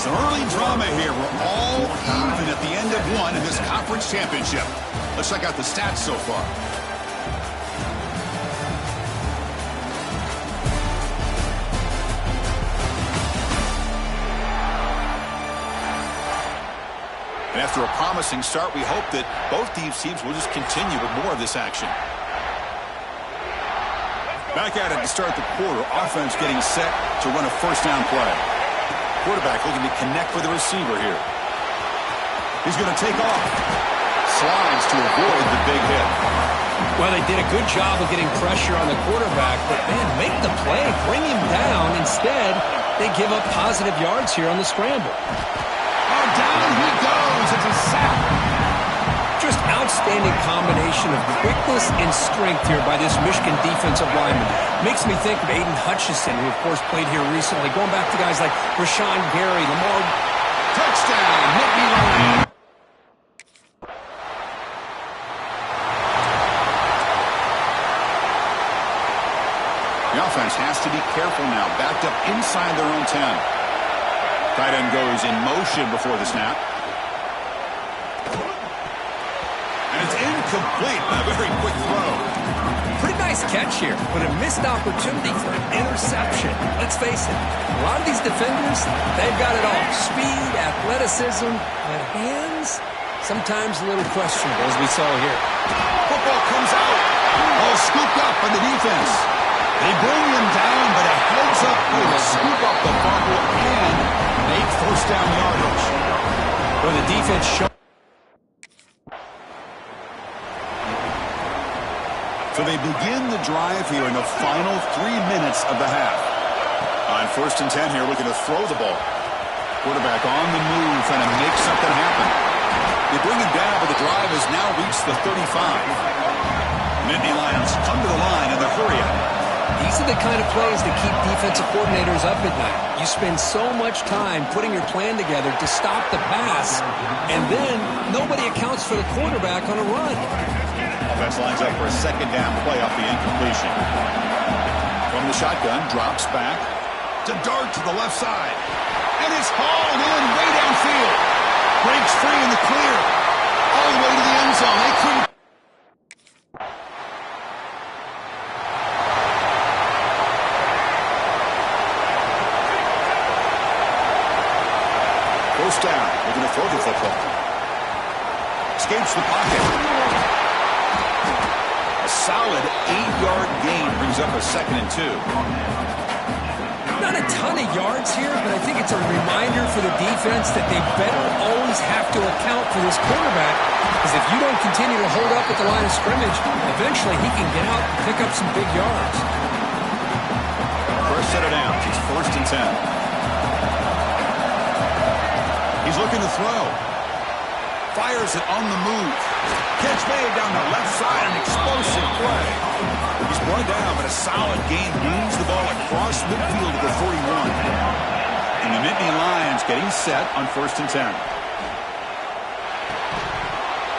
Some early drama here. We're all even at the end of one in this conference championship. Let's check out the stats so far. And after a promising start, we hope that both these teams will just continue with more of this action. Back at it to start the quarter. Offense getting set to run a 1st down play. Quarterback looking to connect with the receiver here. He's going to take off. Slides to avoid the big hit. Well, they did a good job of getting pressure on the quarterback, but, man, make the play. Bring him down. Instead, they give up positive yards here on the scramble. Oh, down he goes. It's a sack. Just outstanding combination of quickness and strength here by this Michigan defensive lineman. Makes me think of Aiden Hutchinson, who, of course, played here recently. Going back to guys like Rashawn Gary, Lamar. Touchdown. Nittany Lion. to be careful now. Backed up inside their own 10. Tight end goes in motion before the snap. And it's incomplete. A very quick throw. Pretty nice catch here, but a missed opportunity for an interception. Let's face it, a lot of these defenders, they've got it all. Speed, athleticism, but hands, sometimes a little questionable, as we saw here. Football comes out. All scooped up by the defense. They bring him down, but a heads-up play to scoop up the fumble and make first down yardage. Well, the defense showed. So they begin the drive here in the final 3 minutes of the half. On 1st and 10 here, looking to throw the ball. Quarterback on the move, trying to make something happen. They bring him down, but the drive has now reached the 35. Nittany Lions come to the line in the hurry up. These are the kind of plays that keep defensive coordinators up at night. You spend so much time putting your plan together to stop the pass, and then nobody accounts for the quarterback on a run. Offense lines up for a second down play off the incompletion. From the shotgun, drops back to dart to the left side. And it's hauled in way downfield. Breaks free in the clear. All the way to the end zone. They couldn't. First down. They're going to throw the football. Escapes the pocket. A solid 8-yard gain brings up a 2nd and 2. Not a ton of yards here, but I think it's a reminder for the defense that they better always have to account for this quarterback, because if you don't continue to hold up at the line of scrimmage, eventually he can get out and pick up some big yards. First set of downs. It's 1st and 10. He's looking to throw. Fires it on the move. Catch made down the left side, an explosive play. He's brought down, but a solid gain moves the ball across midfield to the 41. And the Nittany Lions getting set on 1st and 10.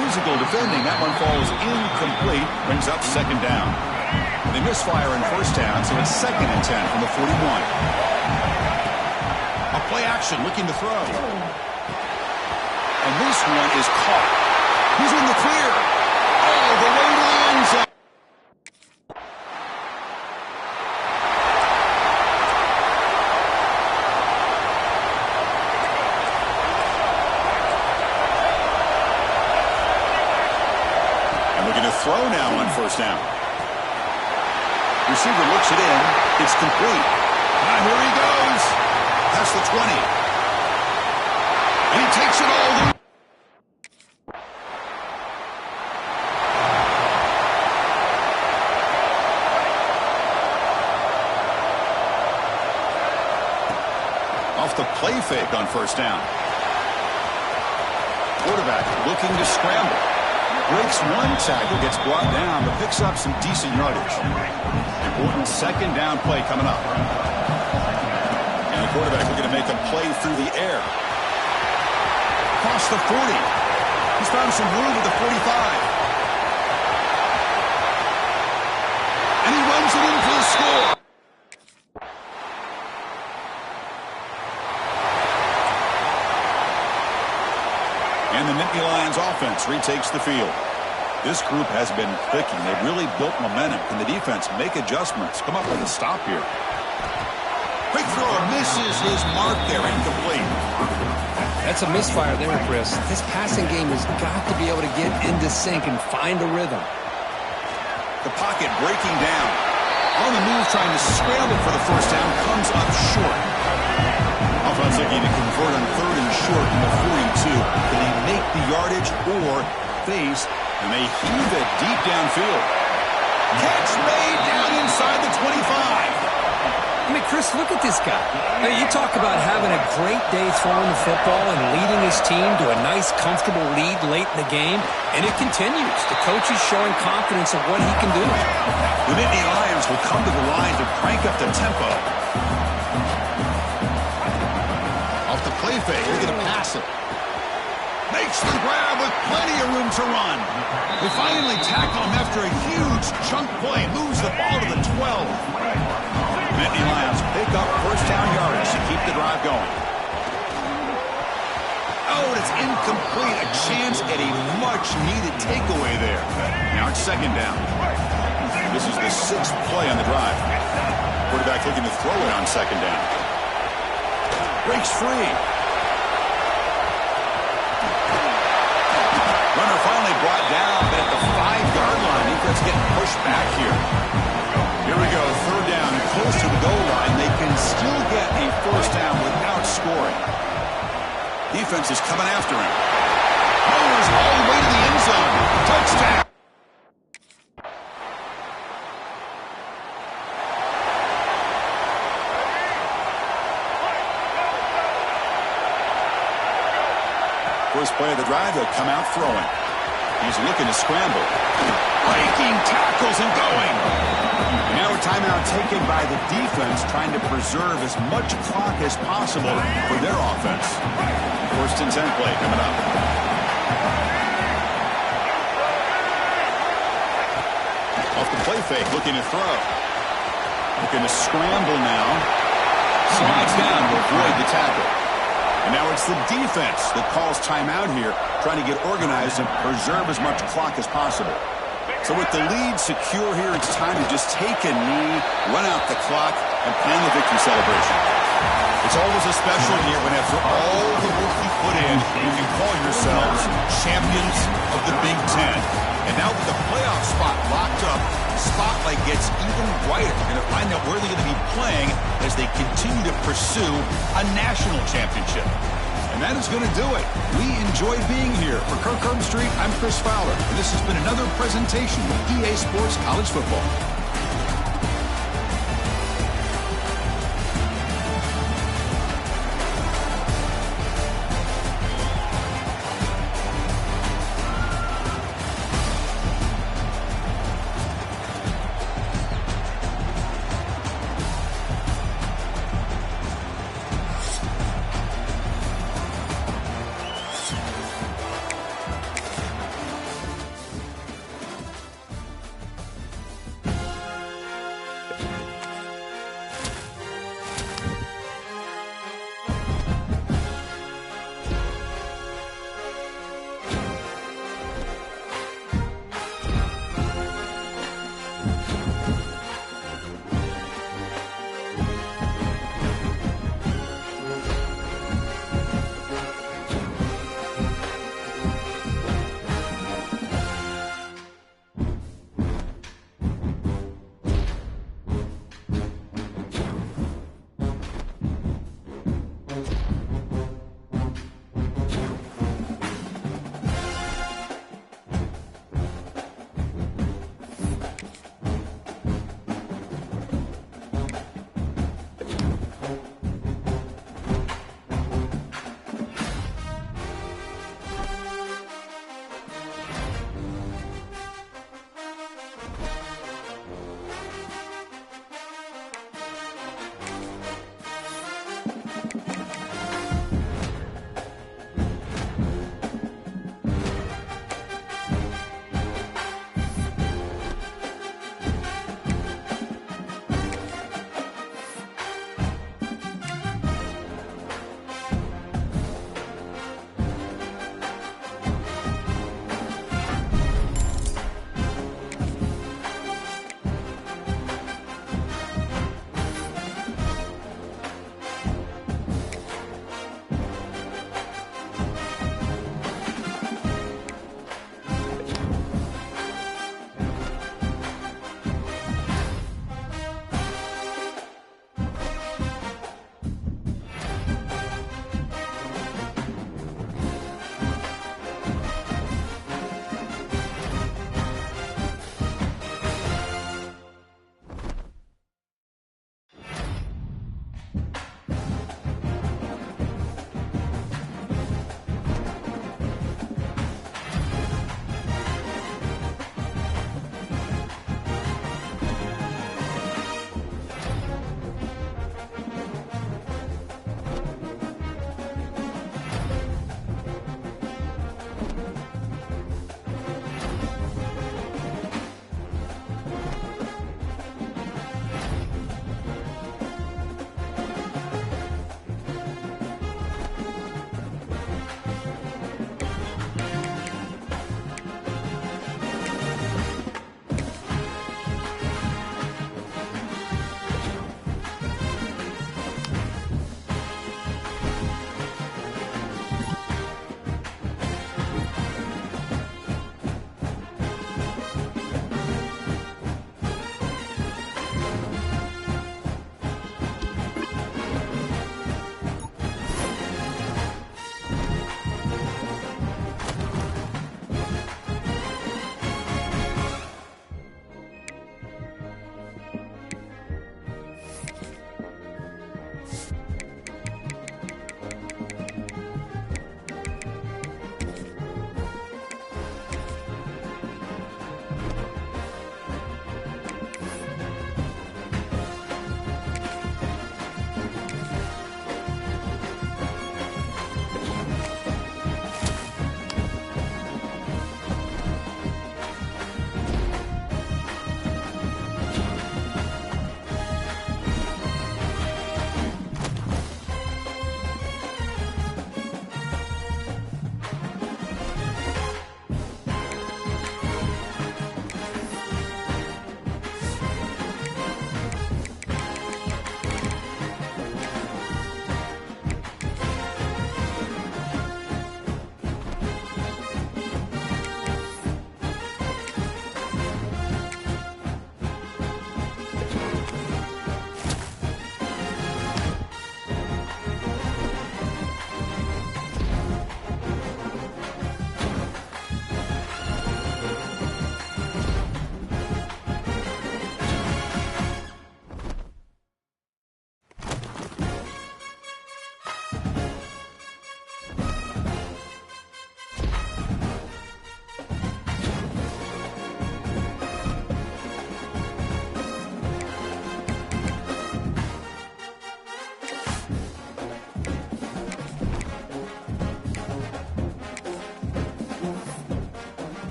Physical defending. That one falls incomplete. Brings up 2nd down. They misfire in 1st down, so it's 2nd and 10 from the 41. A play action looking to throw. And this one is caught. He's in the clear. All the way to the end zone. And looking to throw now on 1st down. Receiver looks it in. It's complete. Now here he goes. That's the 20. And he takes it all the way. Off the play fake on 1st down. Quarterback looking to scramble. Breaks one tackle, gets brought down, but picks up some decent yardage. Important 2nd down play coming up. And the quarterback looking to make a play through the air. Across the 40. He's found some room at the 45. And he runs it in for the score. And the Nittany Lions offense retakes the field. This group has been clicking. They've really built momentum. Can the defense make adjustments? Come up with a stop here. Quick throw misses his mark there, incomplete. That's a misfire there, Chris. This passing game has got to be able to get into sync and find a rhythm. The pocket breaking down. On the move, trying to scramble for the 1st down, comes up short. Offense looking to convert on 3rd and short from the 42. Can they make the yardage or face, and they heave it deep downfield. Catch made down inside the 25. I mean, Chris, look at this guy. Now, you talk about having a great day throwing the football and leading his team to a nice, comfortable lead late in the game, and it continues. The coach is showing confidence of what he can do. The Nittany Lions will come to the line to crank up the tempo. Off the play fake, they're going to pass it. Makes the grab with plenty of room to run. They finally tackle him after a huge chunk play. Moves the ball to the 12. Nittany Lions pick up first down yardage to keep the drive going. Oh, and it's incomplete. A chance at a much-needed takeaway there. Now it's second down. This is the 6th play on the drive. Quarterback looking to throw it on second down. Breaks free. Runner finally brought down, but at the 5-yard line, defense getting pushed back here. Here we go, third down, close to the goal line. They can still get a first down without scoring. Defense is coming after him. Powers all the way to the end zone. Touchdown. First play of the drive, he'll come out throwing. He's looking to scramble. Breaking tackles and going. And now a timeout taken by the defense, trying to preserve as much clock as possible for their offense. First and 10 play coming up. Off the play fake, looking to throw. Looking to scramble now. Slides down to avoid the tackle. And now it's the defense that calls timeout here, trying to get organized and preserve as much clock as possible. So with the lead secure here, it's time to just take a knee, run out the clock, and plan the victory celebration. It's always a special year when after all the work you put in, you can call yourselves champions of the Big Ten. And now with the playoff spot locked up, the spotlight gets even brighter. You're going to find out where they're going to be playing as they continue to pursue a national championship. And that is going to do it. We enjoyed being here. For Kirk Herbstreit, I'm Chris Fowler. And this has been another presentation of EA Sports College Football.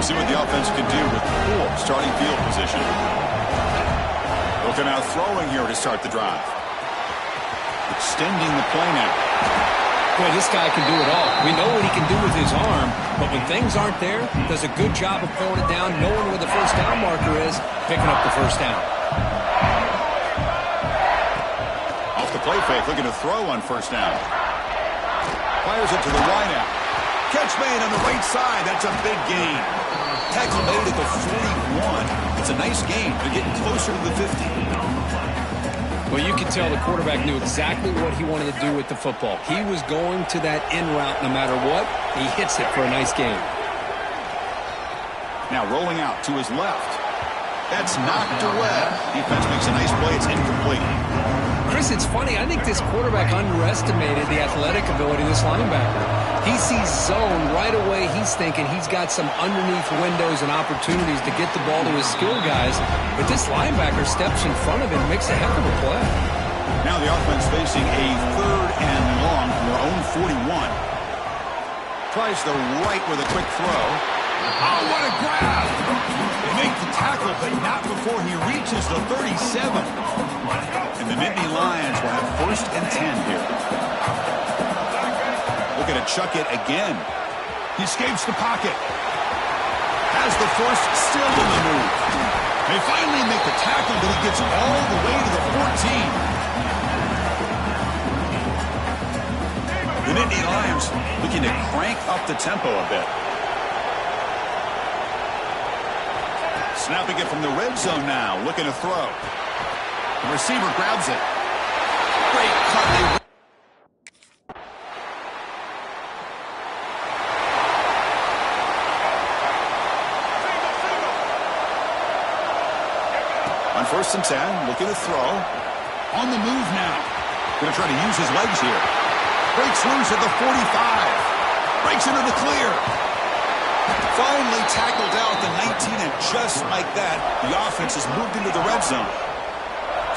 See what the offense can do with poor starting field position. They'll come out throwing here to start the drive. Extending the play now. Boy, this guy can do it all. We know what he can do with his arm, but when things aren't there, does a good job of throwing it down, knowing where the first down marker is, picking up the first down. Off the play fake, looking to throw on first down. Fires it to the wide out. Catch made on the right side. That's a big gain. Tackle made at the 41. It's a nice gain. They're getting closer to the 50. Well, you can tell the quarterback knew exactly what he wanted to do with the football. He was going to that in route no matter what. He hits it for a nice gain. Now rolling out to his left. That's knocked away. Defense makes a nice play. It's incomplete. Chris, it's funny. I think this quarterback underestimated the athletic ability of this linebacker. He sees zone right away. He's thinking he's got some underneath windows and opportunities to get the ball to his skill guys. But this linebacker steps in front of him and makes a heck of a play. Now the offense facing a 3rd and long from their own 41. Tries the right with a quick throw. Oh, what a grab! They make the tackle, but not before he reaches the 37. And the Nittany Lions will have 1st and 10 here. Looking to chuck it again. He escapes the pocket. Has the first, still in the move. They finally make the tackle, but he gets all the way to the 14. The Nittany Lions looking to crank up the tempo a bit. Snapping it from the red zone now, looking to throw. The receiver grabs it. Great cut. On 1st and 10, looking to throw. On the move now. Going to try to use his legs here. Breaks loose at the 45. Breaks into the clear. Finally tackled out the 19, and just like that, the offense has moved into the red zone.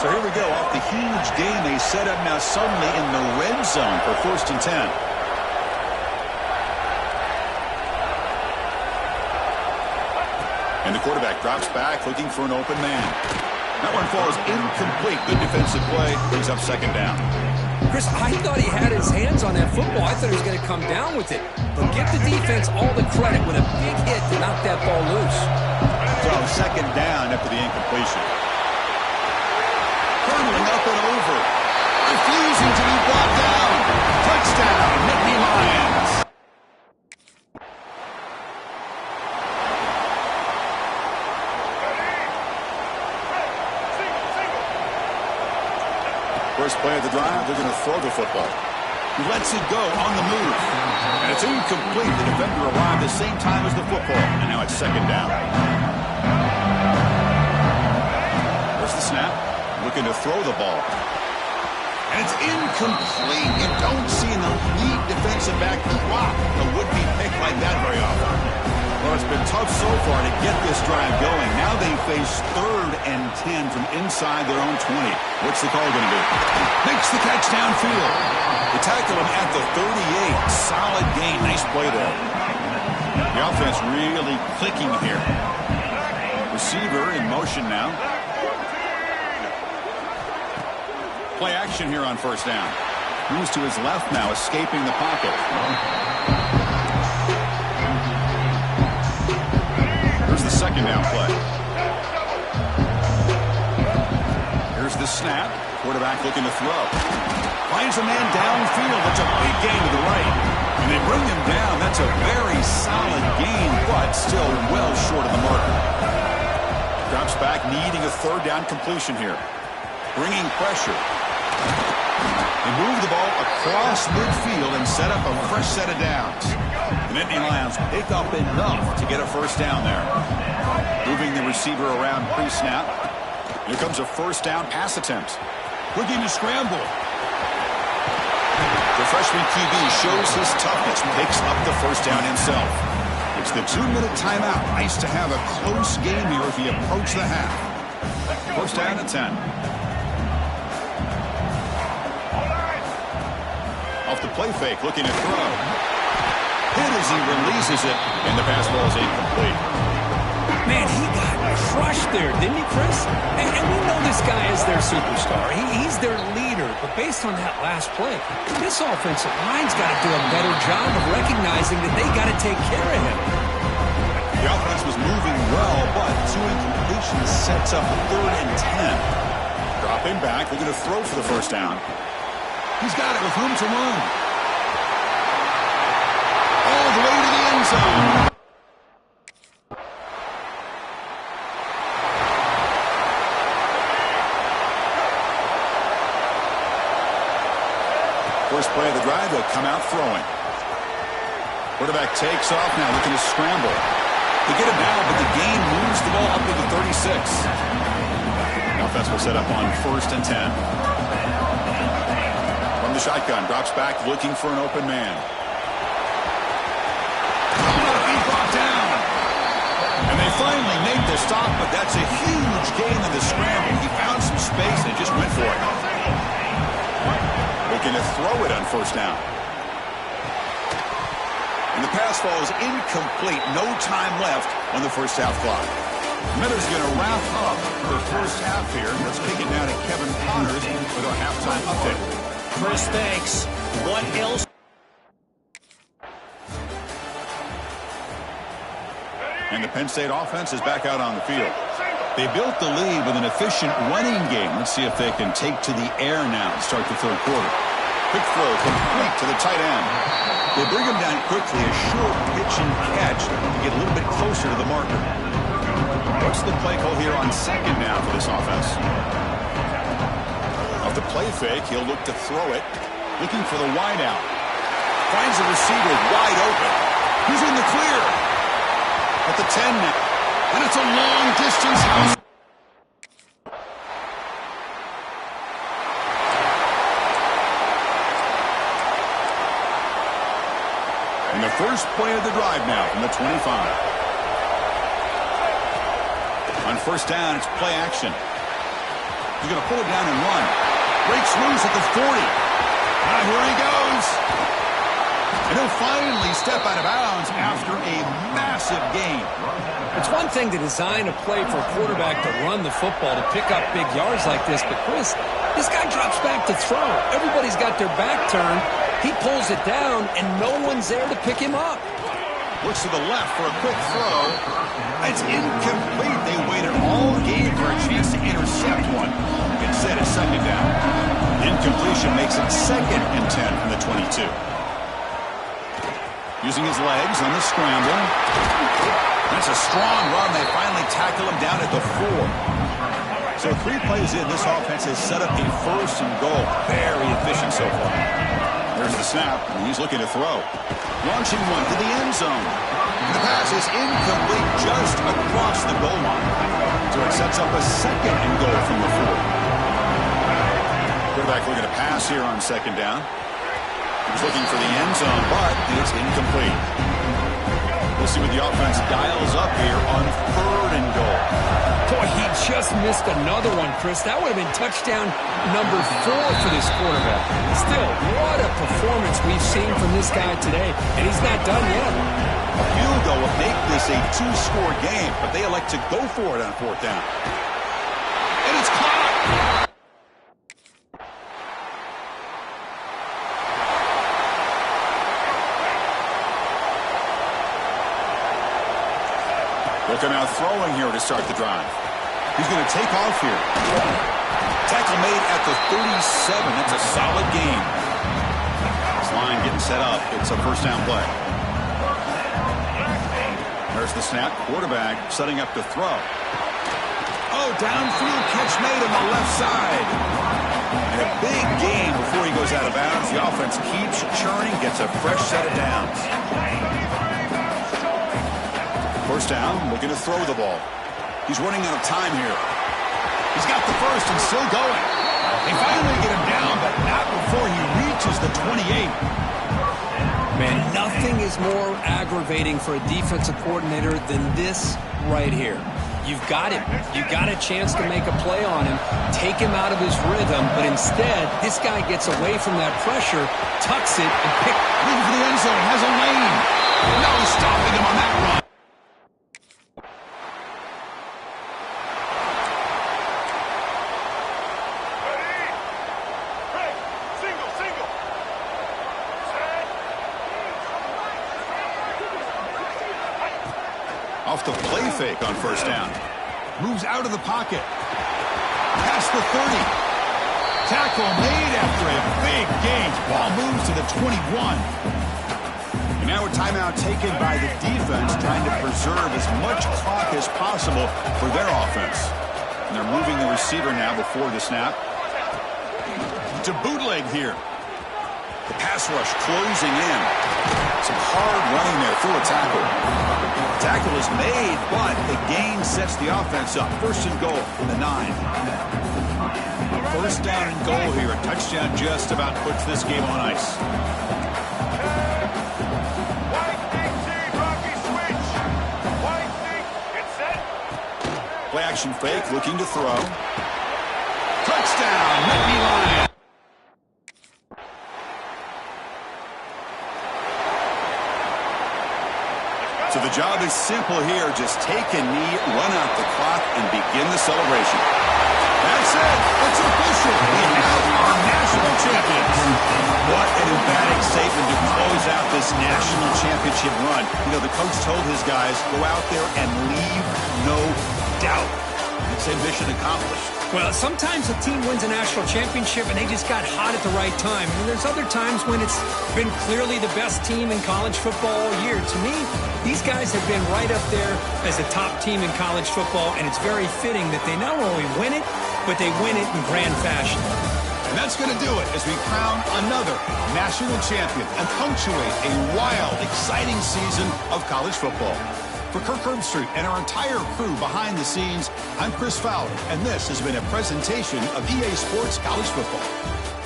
So here we go. Off the huge gain, they set up now suddenly in the red zone for 1st and 10. And the quarterback drops back, looking for an open man. That one falls incomplete. Good defensive play. Brings up 2nd down. Chris, I thought he had his hands on that football. I thought he was going to come down with it. But give the defense all the credit with a big hit to knock that ball loose. So 2nd down after the incompletion. Hurtling up and over. Refusing to be brought down. Touchdown, Nittany Lions. First play of the drive, they're going to throw the football. He lets it go on the move. And it's incomplete. The defender arrived the same time as the football. And now it's 2nd down. There's the snap. Looking to throw the ball. And it's incomplete. You don't see an elite defensive back drop a would-be pick like that very often. Well, it's been tough so far to get this drive going. Now they face 3rd and 10 from inside their own 20. What's the call going to be? Makes the catch downfield. They tackle him at the 38. Solid gain. Nice play there. The offense really clicking here. Receiver in motion now. Play action here on 1st down. Moves to his left now, escaping the pocket. Here's the 2nd down play. Here's the snap. Quarterback looking to throw. Finds a man downfield. That's a big gain to the right. And they bring him down. That's a very solid gain, but still well short of the marker. Drops back, needing a 3rd down completion here. Bringing pressure. They move the ball across midfield and set up a fresh set of downs. The Nittany Lions pick up enough to get a 1st down there. Moving the receiver around pre-snap. Here comes a 1st down pass attempt. Looking to scramble. The freshman QB shows his toughness, picks up the 1st down himself. It's the 2-minute timeout. Nice to have a close game here if you approach the half. 1st down at 10. Off the play fake, looking to throw. Hit as he releases it, and the pass ball is incomplete. Man, he got crushed there, didn't he, Chris? And we know this guy is their superstar. He's their leader. But based on that last play, this offensive line's got to do a better job of recognizing that they got to take care of him. The offense was moving well, but 2 incompletions sets up 3rd and 10. Dropping back, looking to throw for the 1st down. He's got it with room to run. All the way to the end zone. First play of the drive, they'll come out throwing. Quarterback takes off now, looking to scramble. They get it now, but the gain moves the ball up to the 36. The offense will set up on 1st and 10. From the shotgun, drops back, looking for an open man. He brought down. And they finally make the stop, but that's a huge gain in the scramble. He found some space and just went for it. Looking to throw it on 1st down. And the pass falls incomplete. No time left on the 1st half clock. Miller's going to wrap up the 1st half here. Let's kick it now to Kevin Connors with our halftime update. Chris, thanks. What else? And the Penn State offense is back out on the field. They built the lead with an efficient running game. Let's see if they can take to the air now to start the 3rd quarter. Quick throw complete to the tight end. They bring him down quickly, a short pitch and catch to get a little bit closer to the marker. What's the play call here on 2nd down for this offense? play fake. He'll look to throw it. Looking for the wide out. Finds the receiver wide open. He's in the clear. At the 10 now. And it's a long distance house. And the first play of the drive now from the 25. On first down, it's play action. He's going to pull it down and run. Breaks loose at the 40. Now here he goes. And he'll finally step out of bounds after a massive gain. It's one thing to design a play for a quarterback to run the football, to pick up big yards like this, but Chris, this guy drops back to throw. Everybody's got their back turned. He pulls it down, and no one's there to pick him up. Looks to the left for a quick throw. It's incomplete. They waited all game for a chance to intercept one. Instead, it's second down. Incompletion makes it 2nd and 10 from the 22. Using his legs on the scramble. That's a strong run. They finally tackle him down at the 4. So 3 plays in, this offense has set up a 1st and goal. Very efficient so far. There's the snap, and he's looking to throw. Launching one to the end zone. The pass is incomplete just across the goal line. So it sets up a 2nd and goal from the 4. Quarterback looking to pass here on 2nd down. He was looking for the end zone, but it's incomplete. We'll see what the offense dials up here on 3rd and goal. Boy, he just missed another one, Chris. That would have been touchdown number 4 for this quarterback. Still, what a performance we've seen from this guy today, and he's not done yet. A field goal would make this a 2-score game, but they elect to go for it on 4th down. And it's caught! Looking out throwing here to start the drive. He's going to take off here. Tackle made at the 37. That's a solid gain. This line getting set up. It's a 1st down play. There's the snap. Quarterback setting up to throw. Oh, downfield catch made on the left side. And a big gain before he goes out of bounds. The offense keeps churning, gets a fresh set of downs. 1st down, looking to throw the ball. He's running out of time here. He's got the 1st and still going. They finally get him down, but not before he reaches the 28. Man, nothing is more aggravating for a defensive coordinator than this right here. You've got him. You've got a chance to make a play on him, take him out of his rhythm, but instead, this guy gets away from that pressure, tucks it, and picks. Looking for the end zone, has a lane. No stopping him on that run. Off the play fake on 1st down. Moves out of the pocket. Past the 30. Tackle made after a big gain. Ball moves to the 21. And now a timeout taken by the defense, trying to preserve as much clock as possible for their offense. And they're moving the receiver now before the snap. To bootleg here. The pass rush closing in. Some hard running there through a tackle. Tackle is made, but the gain sets the offense up. 1st and goal from the 9. 1st down and goal here. A touchdown just about puts this game on ice. Play action fake, looking to throw. Touchdown, Nittany Lions. So the job is simple here. Just take a knee, run out the clock, and begin the celebration. That's it. It's official. We have our national champions. What an emphatic statement to close out this national championship run. You know, the coach told his guys, go out there and leave no doubt. It's a mission accomplished. Well, sometimes a team wins a national championship and they just got hot at the right time. And there's other times when it's been clearly the best team in college football all year. To me, these guys have been right up there as a top team in college football, and it's very fitting that they not only win it, but they win it in grand fashion. And that's going to do it as we crown another national champion and punctuate a wild, exciting season of college football. For Kirk Herbstreit and our entire crew behind the scenes, I'm Chris Fowler, and this has been a presentation of EA Sports College Football.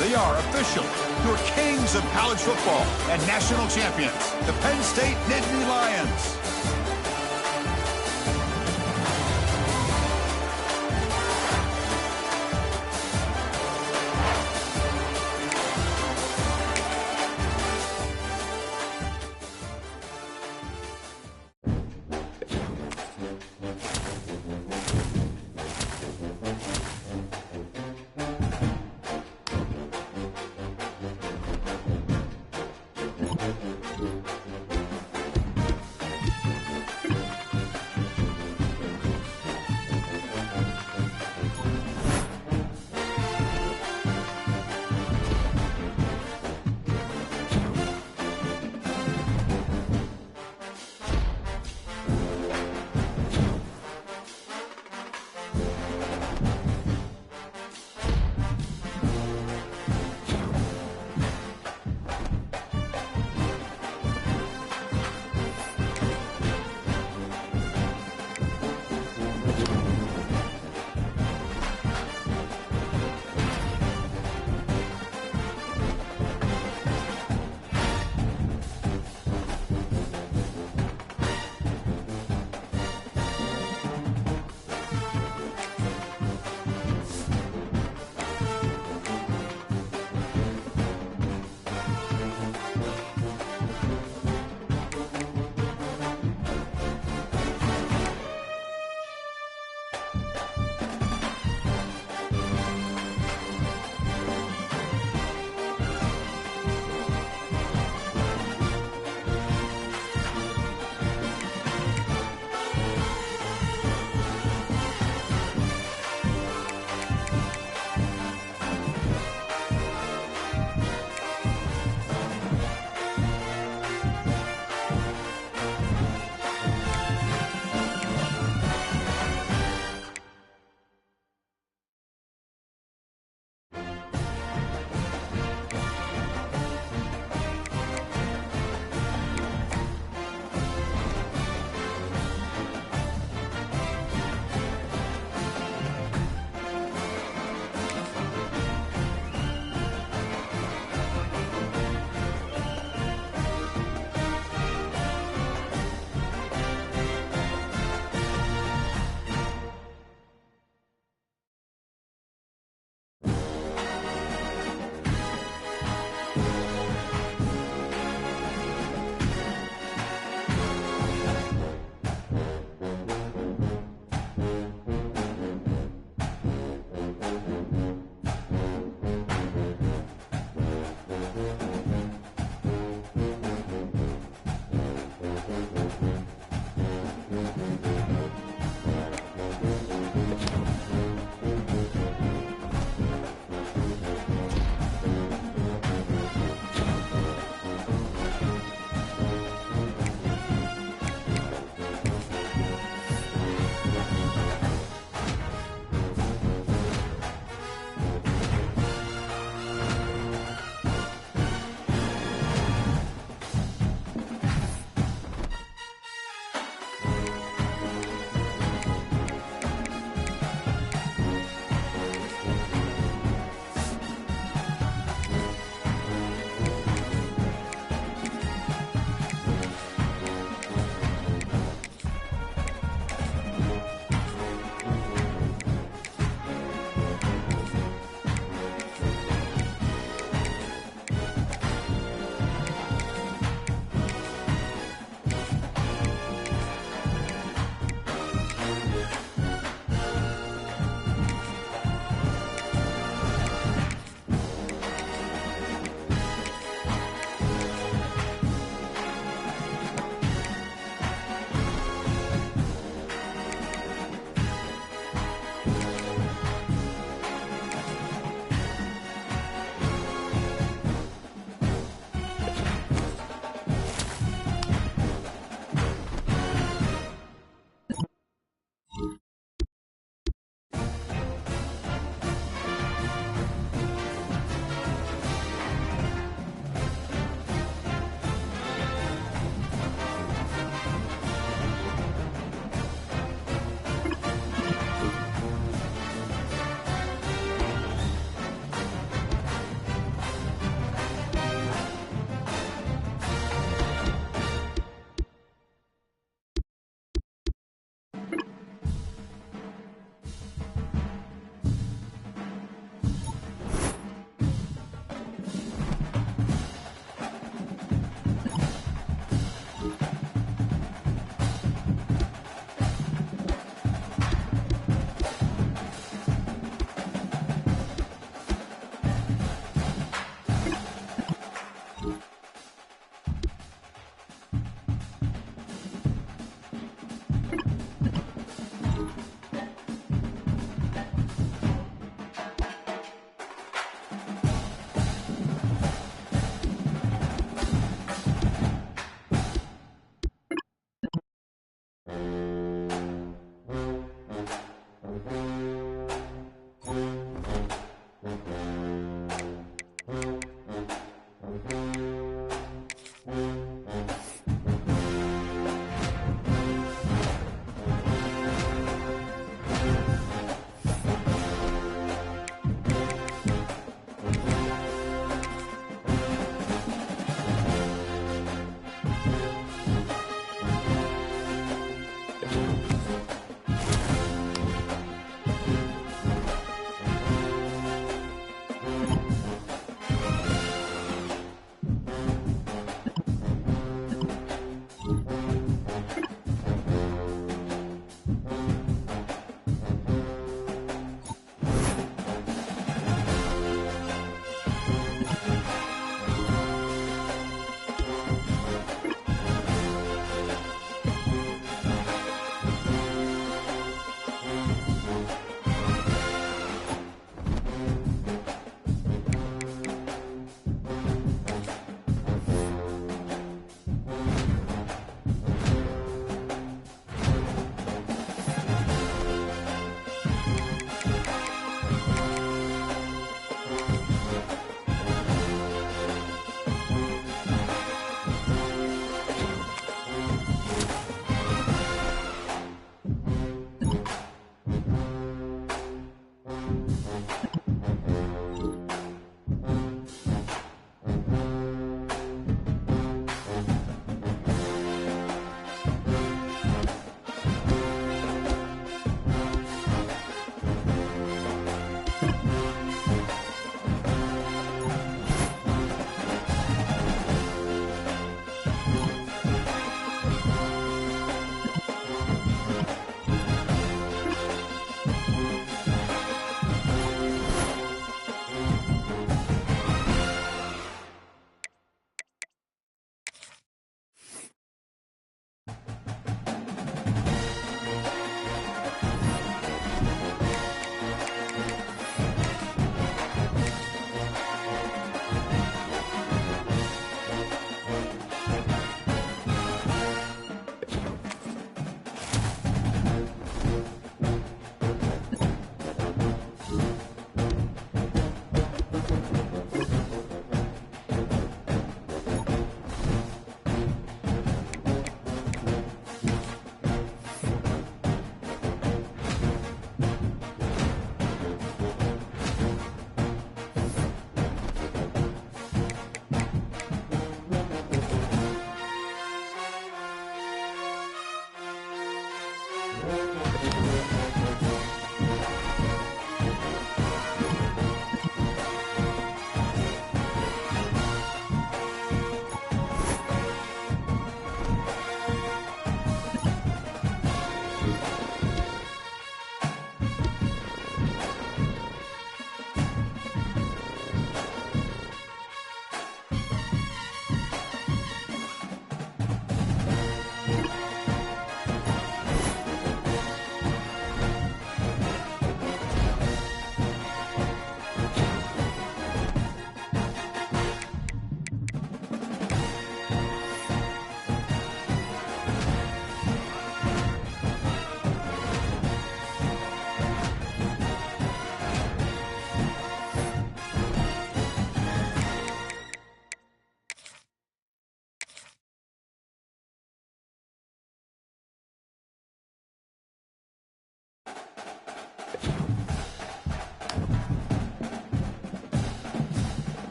They are official, your kings of college football and national champions, the Penn State Nittany Lions.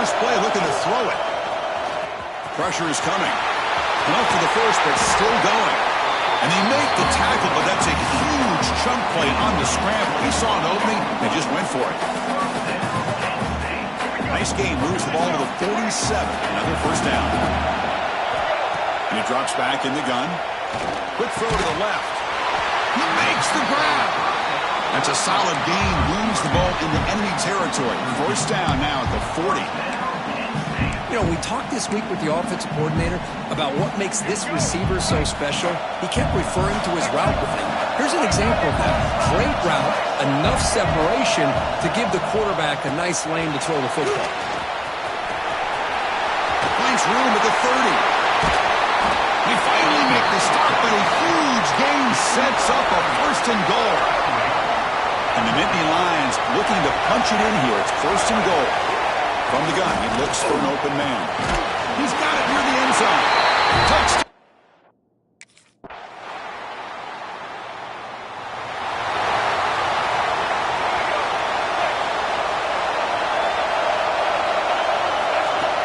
First play looking to throw it. Pressure is coming. Enough for the first, but still going. And they make the tackle, but that's a huge chunk play on the scramble. He saw an opening and just went for it. Nice game. Moves the ball to the 47. Another first down. And it drops back in the gun. Quick throw to the left. He makes the grab. That's a solid gain. Moves the ball into enemy territory. First down now at the 40. You know, we talked this week with the offensive coordinator about what makes this receiver so special. He kept referring to his route running. Here's an example of that. Great route, enough separation to give the quarterback a nice lane to throw the football. Finds room at the 30. They finally make the stop, but a huge gain sets up a first and goal. And the Nittany Lions looking to punch it in here. It's first and goal. From the gun, he looks for an open man. He's got it near the end zone. Touchdown.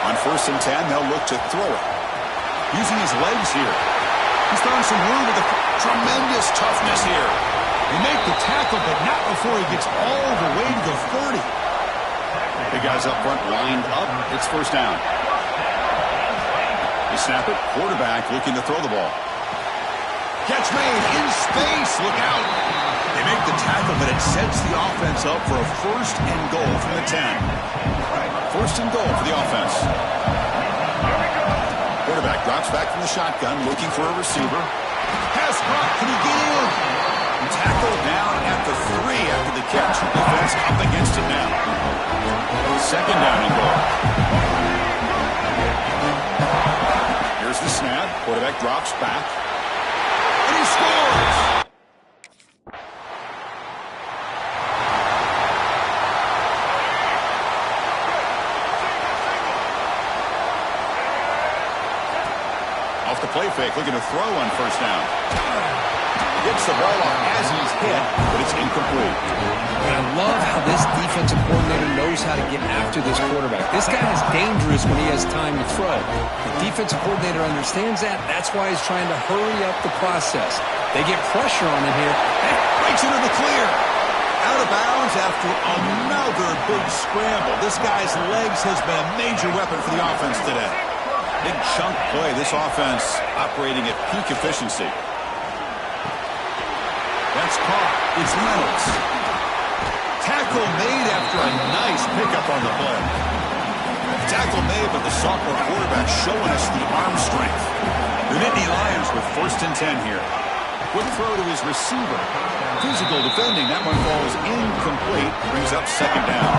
On first and 10, they'll look to throw it. Using his legs here. He's found some room with a tremendous toughness here. They make the tackle, but not before he gets all the way to the 30. The guys up front lined up. It's first down. They snap it. Quarterback looking to throw the ball. Catch made in space. Look out. They make the tackle, but it sets the offense up for a first and goal from the 10. First and goal for the offense. Quarterback drops back from the shotgun, looking for a receiver. Pass caught. Can he get in? Tackled down at the 3 after the catch. Defense up against it now. Second down and goal. Here's the snap. Quarterback drops back. And he scores! Off the play fake, looking to throw on first down. Gets the ball off as he's hit, but it's incomplete. And I love how this defensive coordinator knows how to get after this quarterback. This guy is dangerous when he has time to throw. The defensive coordinator understands that. That's why he's trying to hurry up the process. They get pressure on him here. And breaks into the clear. Out of bounds after another big scramble. This guy's legs has been a major weapon for the offense today. Big chunk play. This offense operating at peak efficiency. That's caught. It's Reynolds. Tackle made after a nice pickup on the play. Tackle made, but the sophomore quarterback showing us the arm strength. The Nittany Lions with first and 10 here. Quick throw to his receiver. Physical defending. That one falls incomplete. Brings up second down.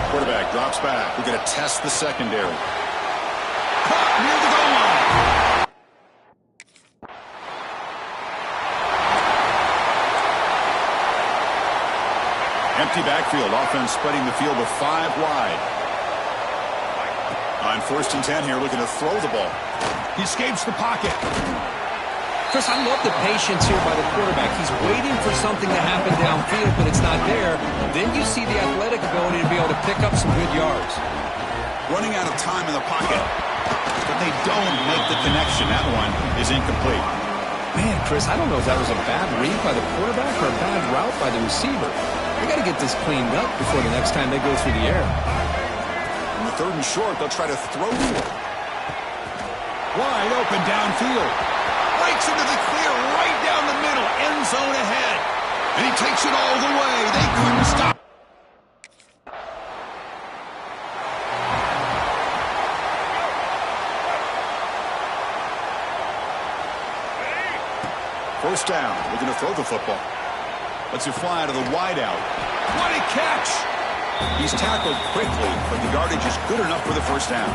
Quarterback drops back. We're going to test the secondary. Caught near the goal line. Empty backfield. Offense spreading the field with 5 wide. On first and 10 here, looking to throw the ball. He escapes the pocket. Chris, I love the patience here by the quarterback. He's waiting for something to happen downfield, but it's not there. Then you see the athletic ability to be able to pick up some good yards. Running out of time in the pocket. But they don't make the connection. That one is incomplete. Man, Chris, I don't know if that was a bad read by the quarterback or a bad route by the receiver. They got to get this cleaned up before the next time they go through the air. On the third and short, they'll try to throw to it. Wide open downfield. Breaks into the clear right down the middle. End zone ahead. And he takes it all the way. They couldn't stop. First down, looking to throw the football. Lets it fly to the wideout. What a catch! He's tackled quickly, but the yardage is good enough for the first down.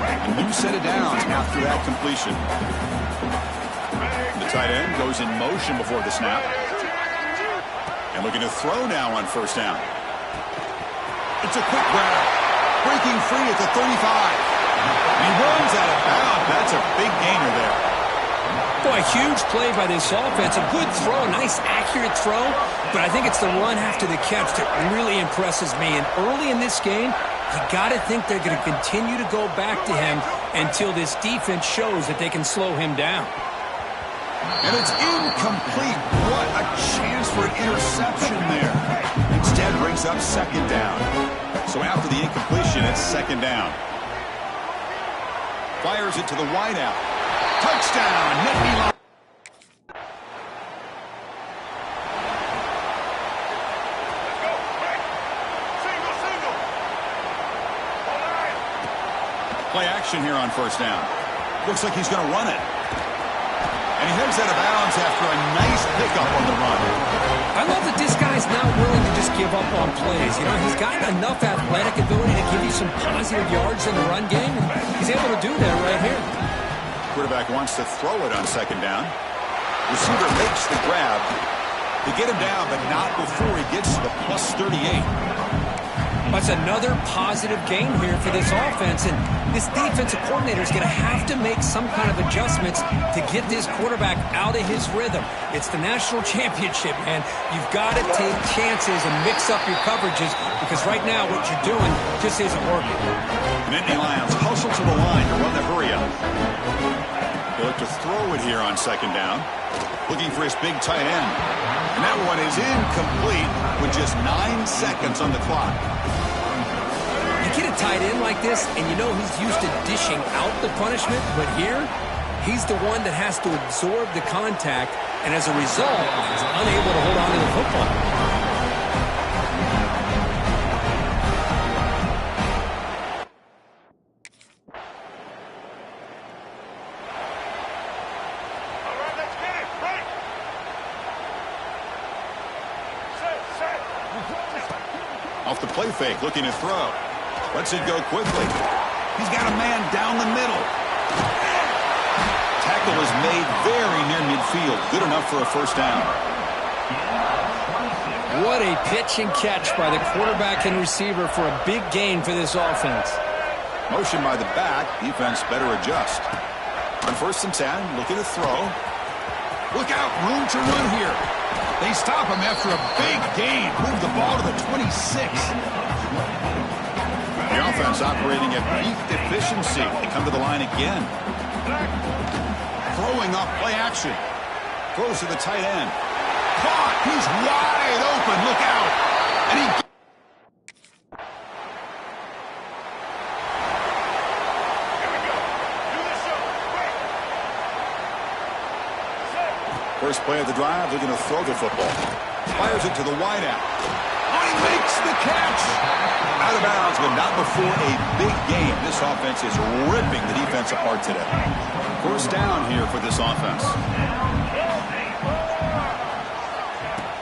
A new set of downs after that completion. The tight end goes in motion before the snap. And looking to throw now on first down. It's a quick grab. Breaking free at the 35. He runs out of bounds. That's a big gainer there. Boy, huge play by this offense. A good throw, a nice accurate throw. But I think it's the run after the catch that really impresses me. And early in this game, you got to think they're going to continue to go back to him until this defense shows that they can slow him down. And it's incomplete. What a chance for an interception there. Instead brings up second down. So after the incompletion, it's second down. Fires it to the wideout. Touchdown, Nittany Lions. Play action here on first down. Looks like he's going to run it. And he heads out of bounds after a nice pickup on the run. I love that this guy's not willing to just give up on plays. You know, he's got enough athletic ability to give you some positive yards in the run game, and he's able to do that right here. Quarterback wants to throw it on second down. Receiver makes the grab to get him down, but not before he gets to the plus 38. That's another positive game here for this offense, and this defensive coordinator is going to have to make some kind of adjustments to get this quarterback out of his rhythm. It's the national championship, man. You've got to take chances and mix up your coverages, because right now what you're doing just isn't working. The Nittany Lions hustle to the line to run the hurry up. They look to throw it here on second down, looking for his big tight end. And that one is incomplete with just 9 seconds on the clock. You get a tight end like this, and you know he's used to dishing out the punishment, but here, he's the one that has to absorb the contact, and as a result, he's unable to hold on to the football. Off the play fake, looking to throw. Lets it go quickly. He's got a man down the middle. Tackle is made very near midfield. Good enough for a first down. What a pitch and catch by the quarterback and receiver for a big gain for this offense. Motion by the back. Defense better adjust. On first and 10, looking to throw. Look out, room to run here. They stop him after a big gain. Move the ball to the 26. The offense operating at peak efficiency. They come to the line again. Throwing off play action. Throws to the tight end. Caught. He's wide open. Look out. And he... First play of the drive, looking to throw the football. Fires it to the wideout. Oh, he makes the catch! Out of bounds, but not before a big game. This offense is ripping the defense apart today. First down here for this offense.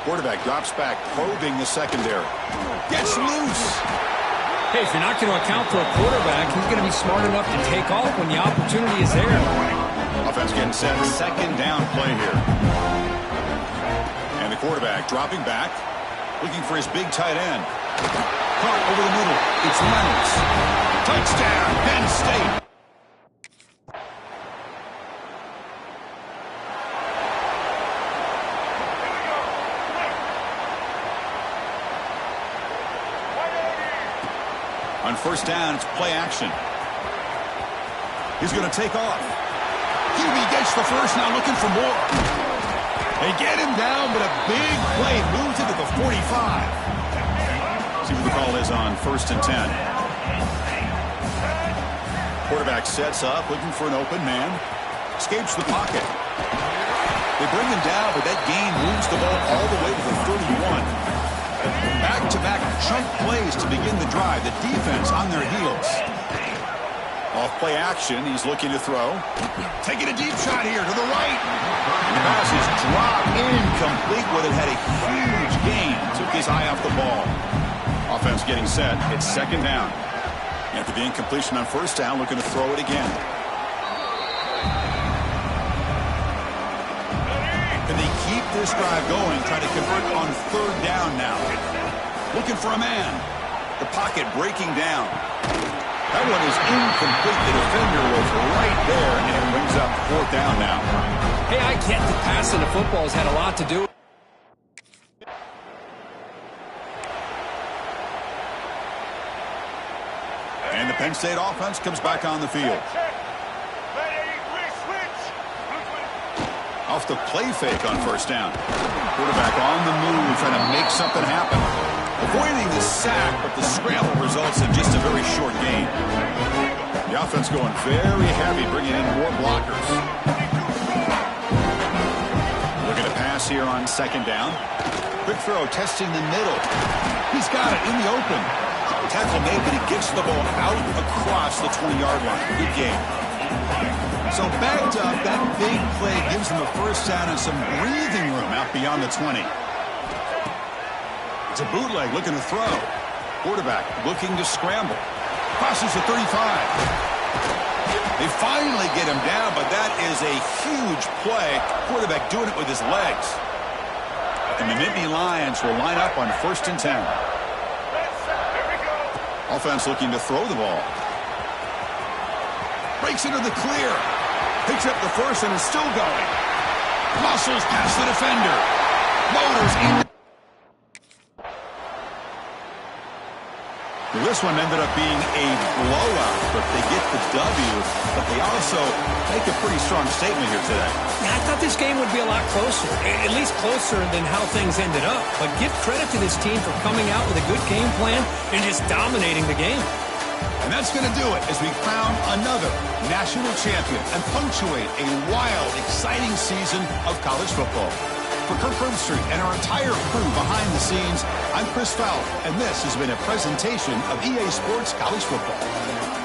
Quarterback drops back, probing the secondary. Gets loose. Hey, if you're not going to account for a quarterback, he's going to be smart enough to take off when the opportunity is there. Offense getting set, second down play here. And the quarterback dropping back, looking for his big tight end. Caught over the middle. It's Reynolds. Touchdown, Penn State. On first down, it's play action. He's going to take off. QB gets the first, now looking for more. They get him down, but a big play moves into the 45. See what the call is on first and 10. Quarterback sets up, looking for an open man. Escapes the pocket. They bring him down, but that gain moves the ball all the way to the 31. Back-to-back chunk plays to begin the drive. The defense on their heels. Off play action, he's looking to throw. Taking a deep shot here to the right. drop incomplete with it. Had a huge gain. Took his eye off the ball. Offense getting set. It's second down. After the incompletion on first down, looking to throw it again. Can they keep this drive going? Trying to convert on third down now. Looking for a man. The pocket breaking down. That one is incomplete. The defender was right there, and it brings up fourth down now. Hey, I get the passing the football has had a lot to do. And the Penn State offense comes back on the field. Off the play fake on first down. Quarterback on the move, trying to make something happen. Avoiding the sack, but the scramble results in just a very short gain. The offense going very heavy, bringing in more blockers. Looking to pass here on second down. Quick throw, testing the middle. He's got it in the open. Tackle made, but he gets the ball out across the 20-yard line. Good game. So backed up, that big play gives them a first down and some breathing room out beyond the 20. It's a bootleg looking to throw. Quarterback looking to scramble. Crosses the 35. They finally get him down, but that is a huge play. Quarterback doing it with his legs. And the Nittany Lions will line up on 1st and 10. Offense looking to throw the ball. Breaks into the clear. Picks up the first and is still going. Muscles past the defender. Motors in. This one ended up being a blowout, but they get the W, but they also make a pretty strong statement here today. Yeah, I thought this game would be a lot closer, at least closer than how things ended up. But give credit to this team for coming out with a good game plan and just dominating the game. And that's going to do it as we crown another national champion and punctuate a wild, exciting season of college football. For Kirk Herbstreit and our entire crew behind the scenes, I'm Chris Fowler, and this has been a presentation of EA Sports College Football.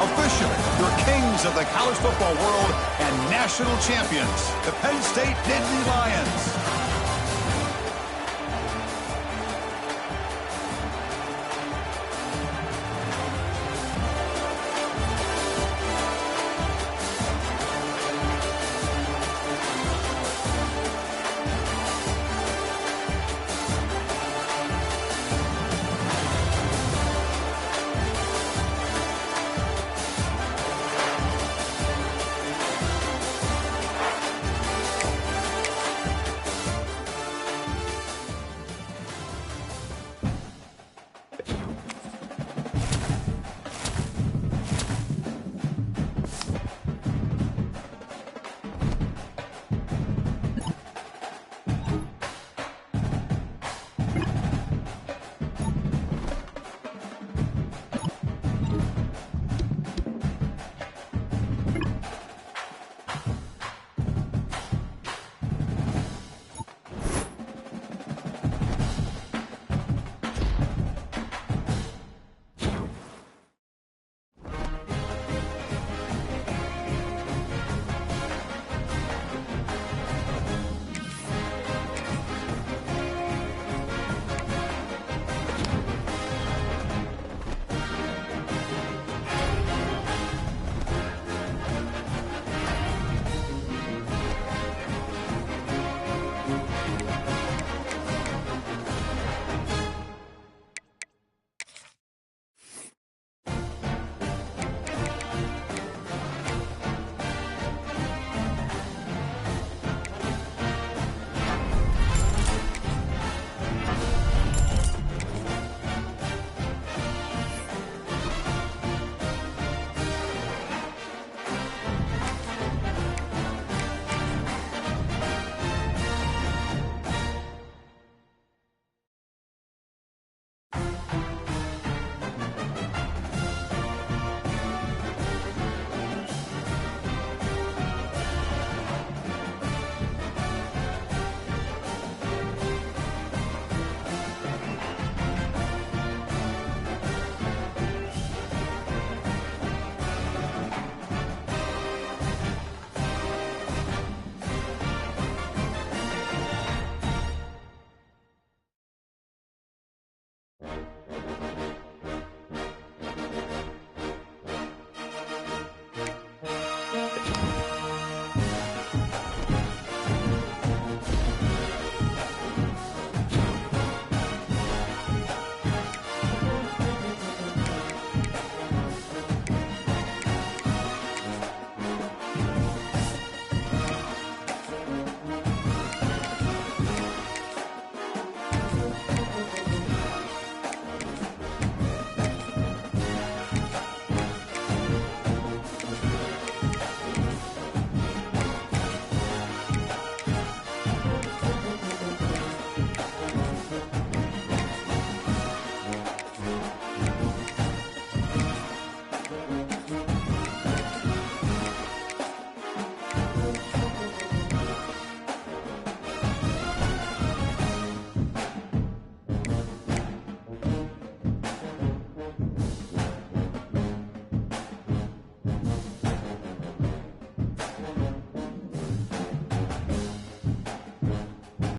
Officially, your kings of the college football world and national champions, the Penn State Nittany Lions.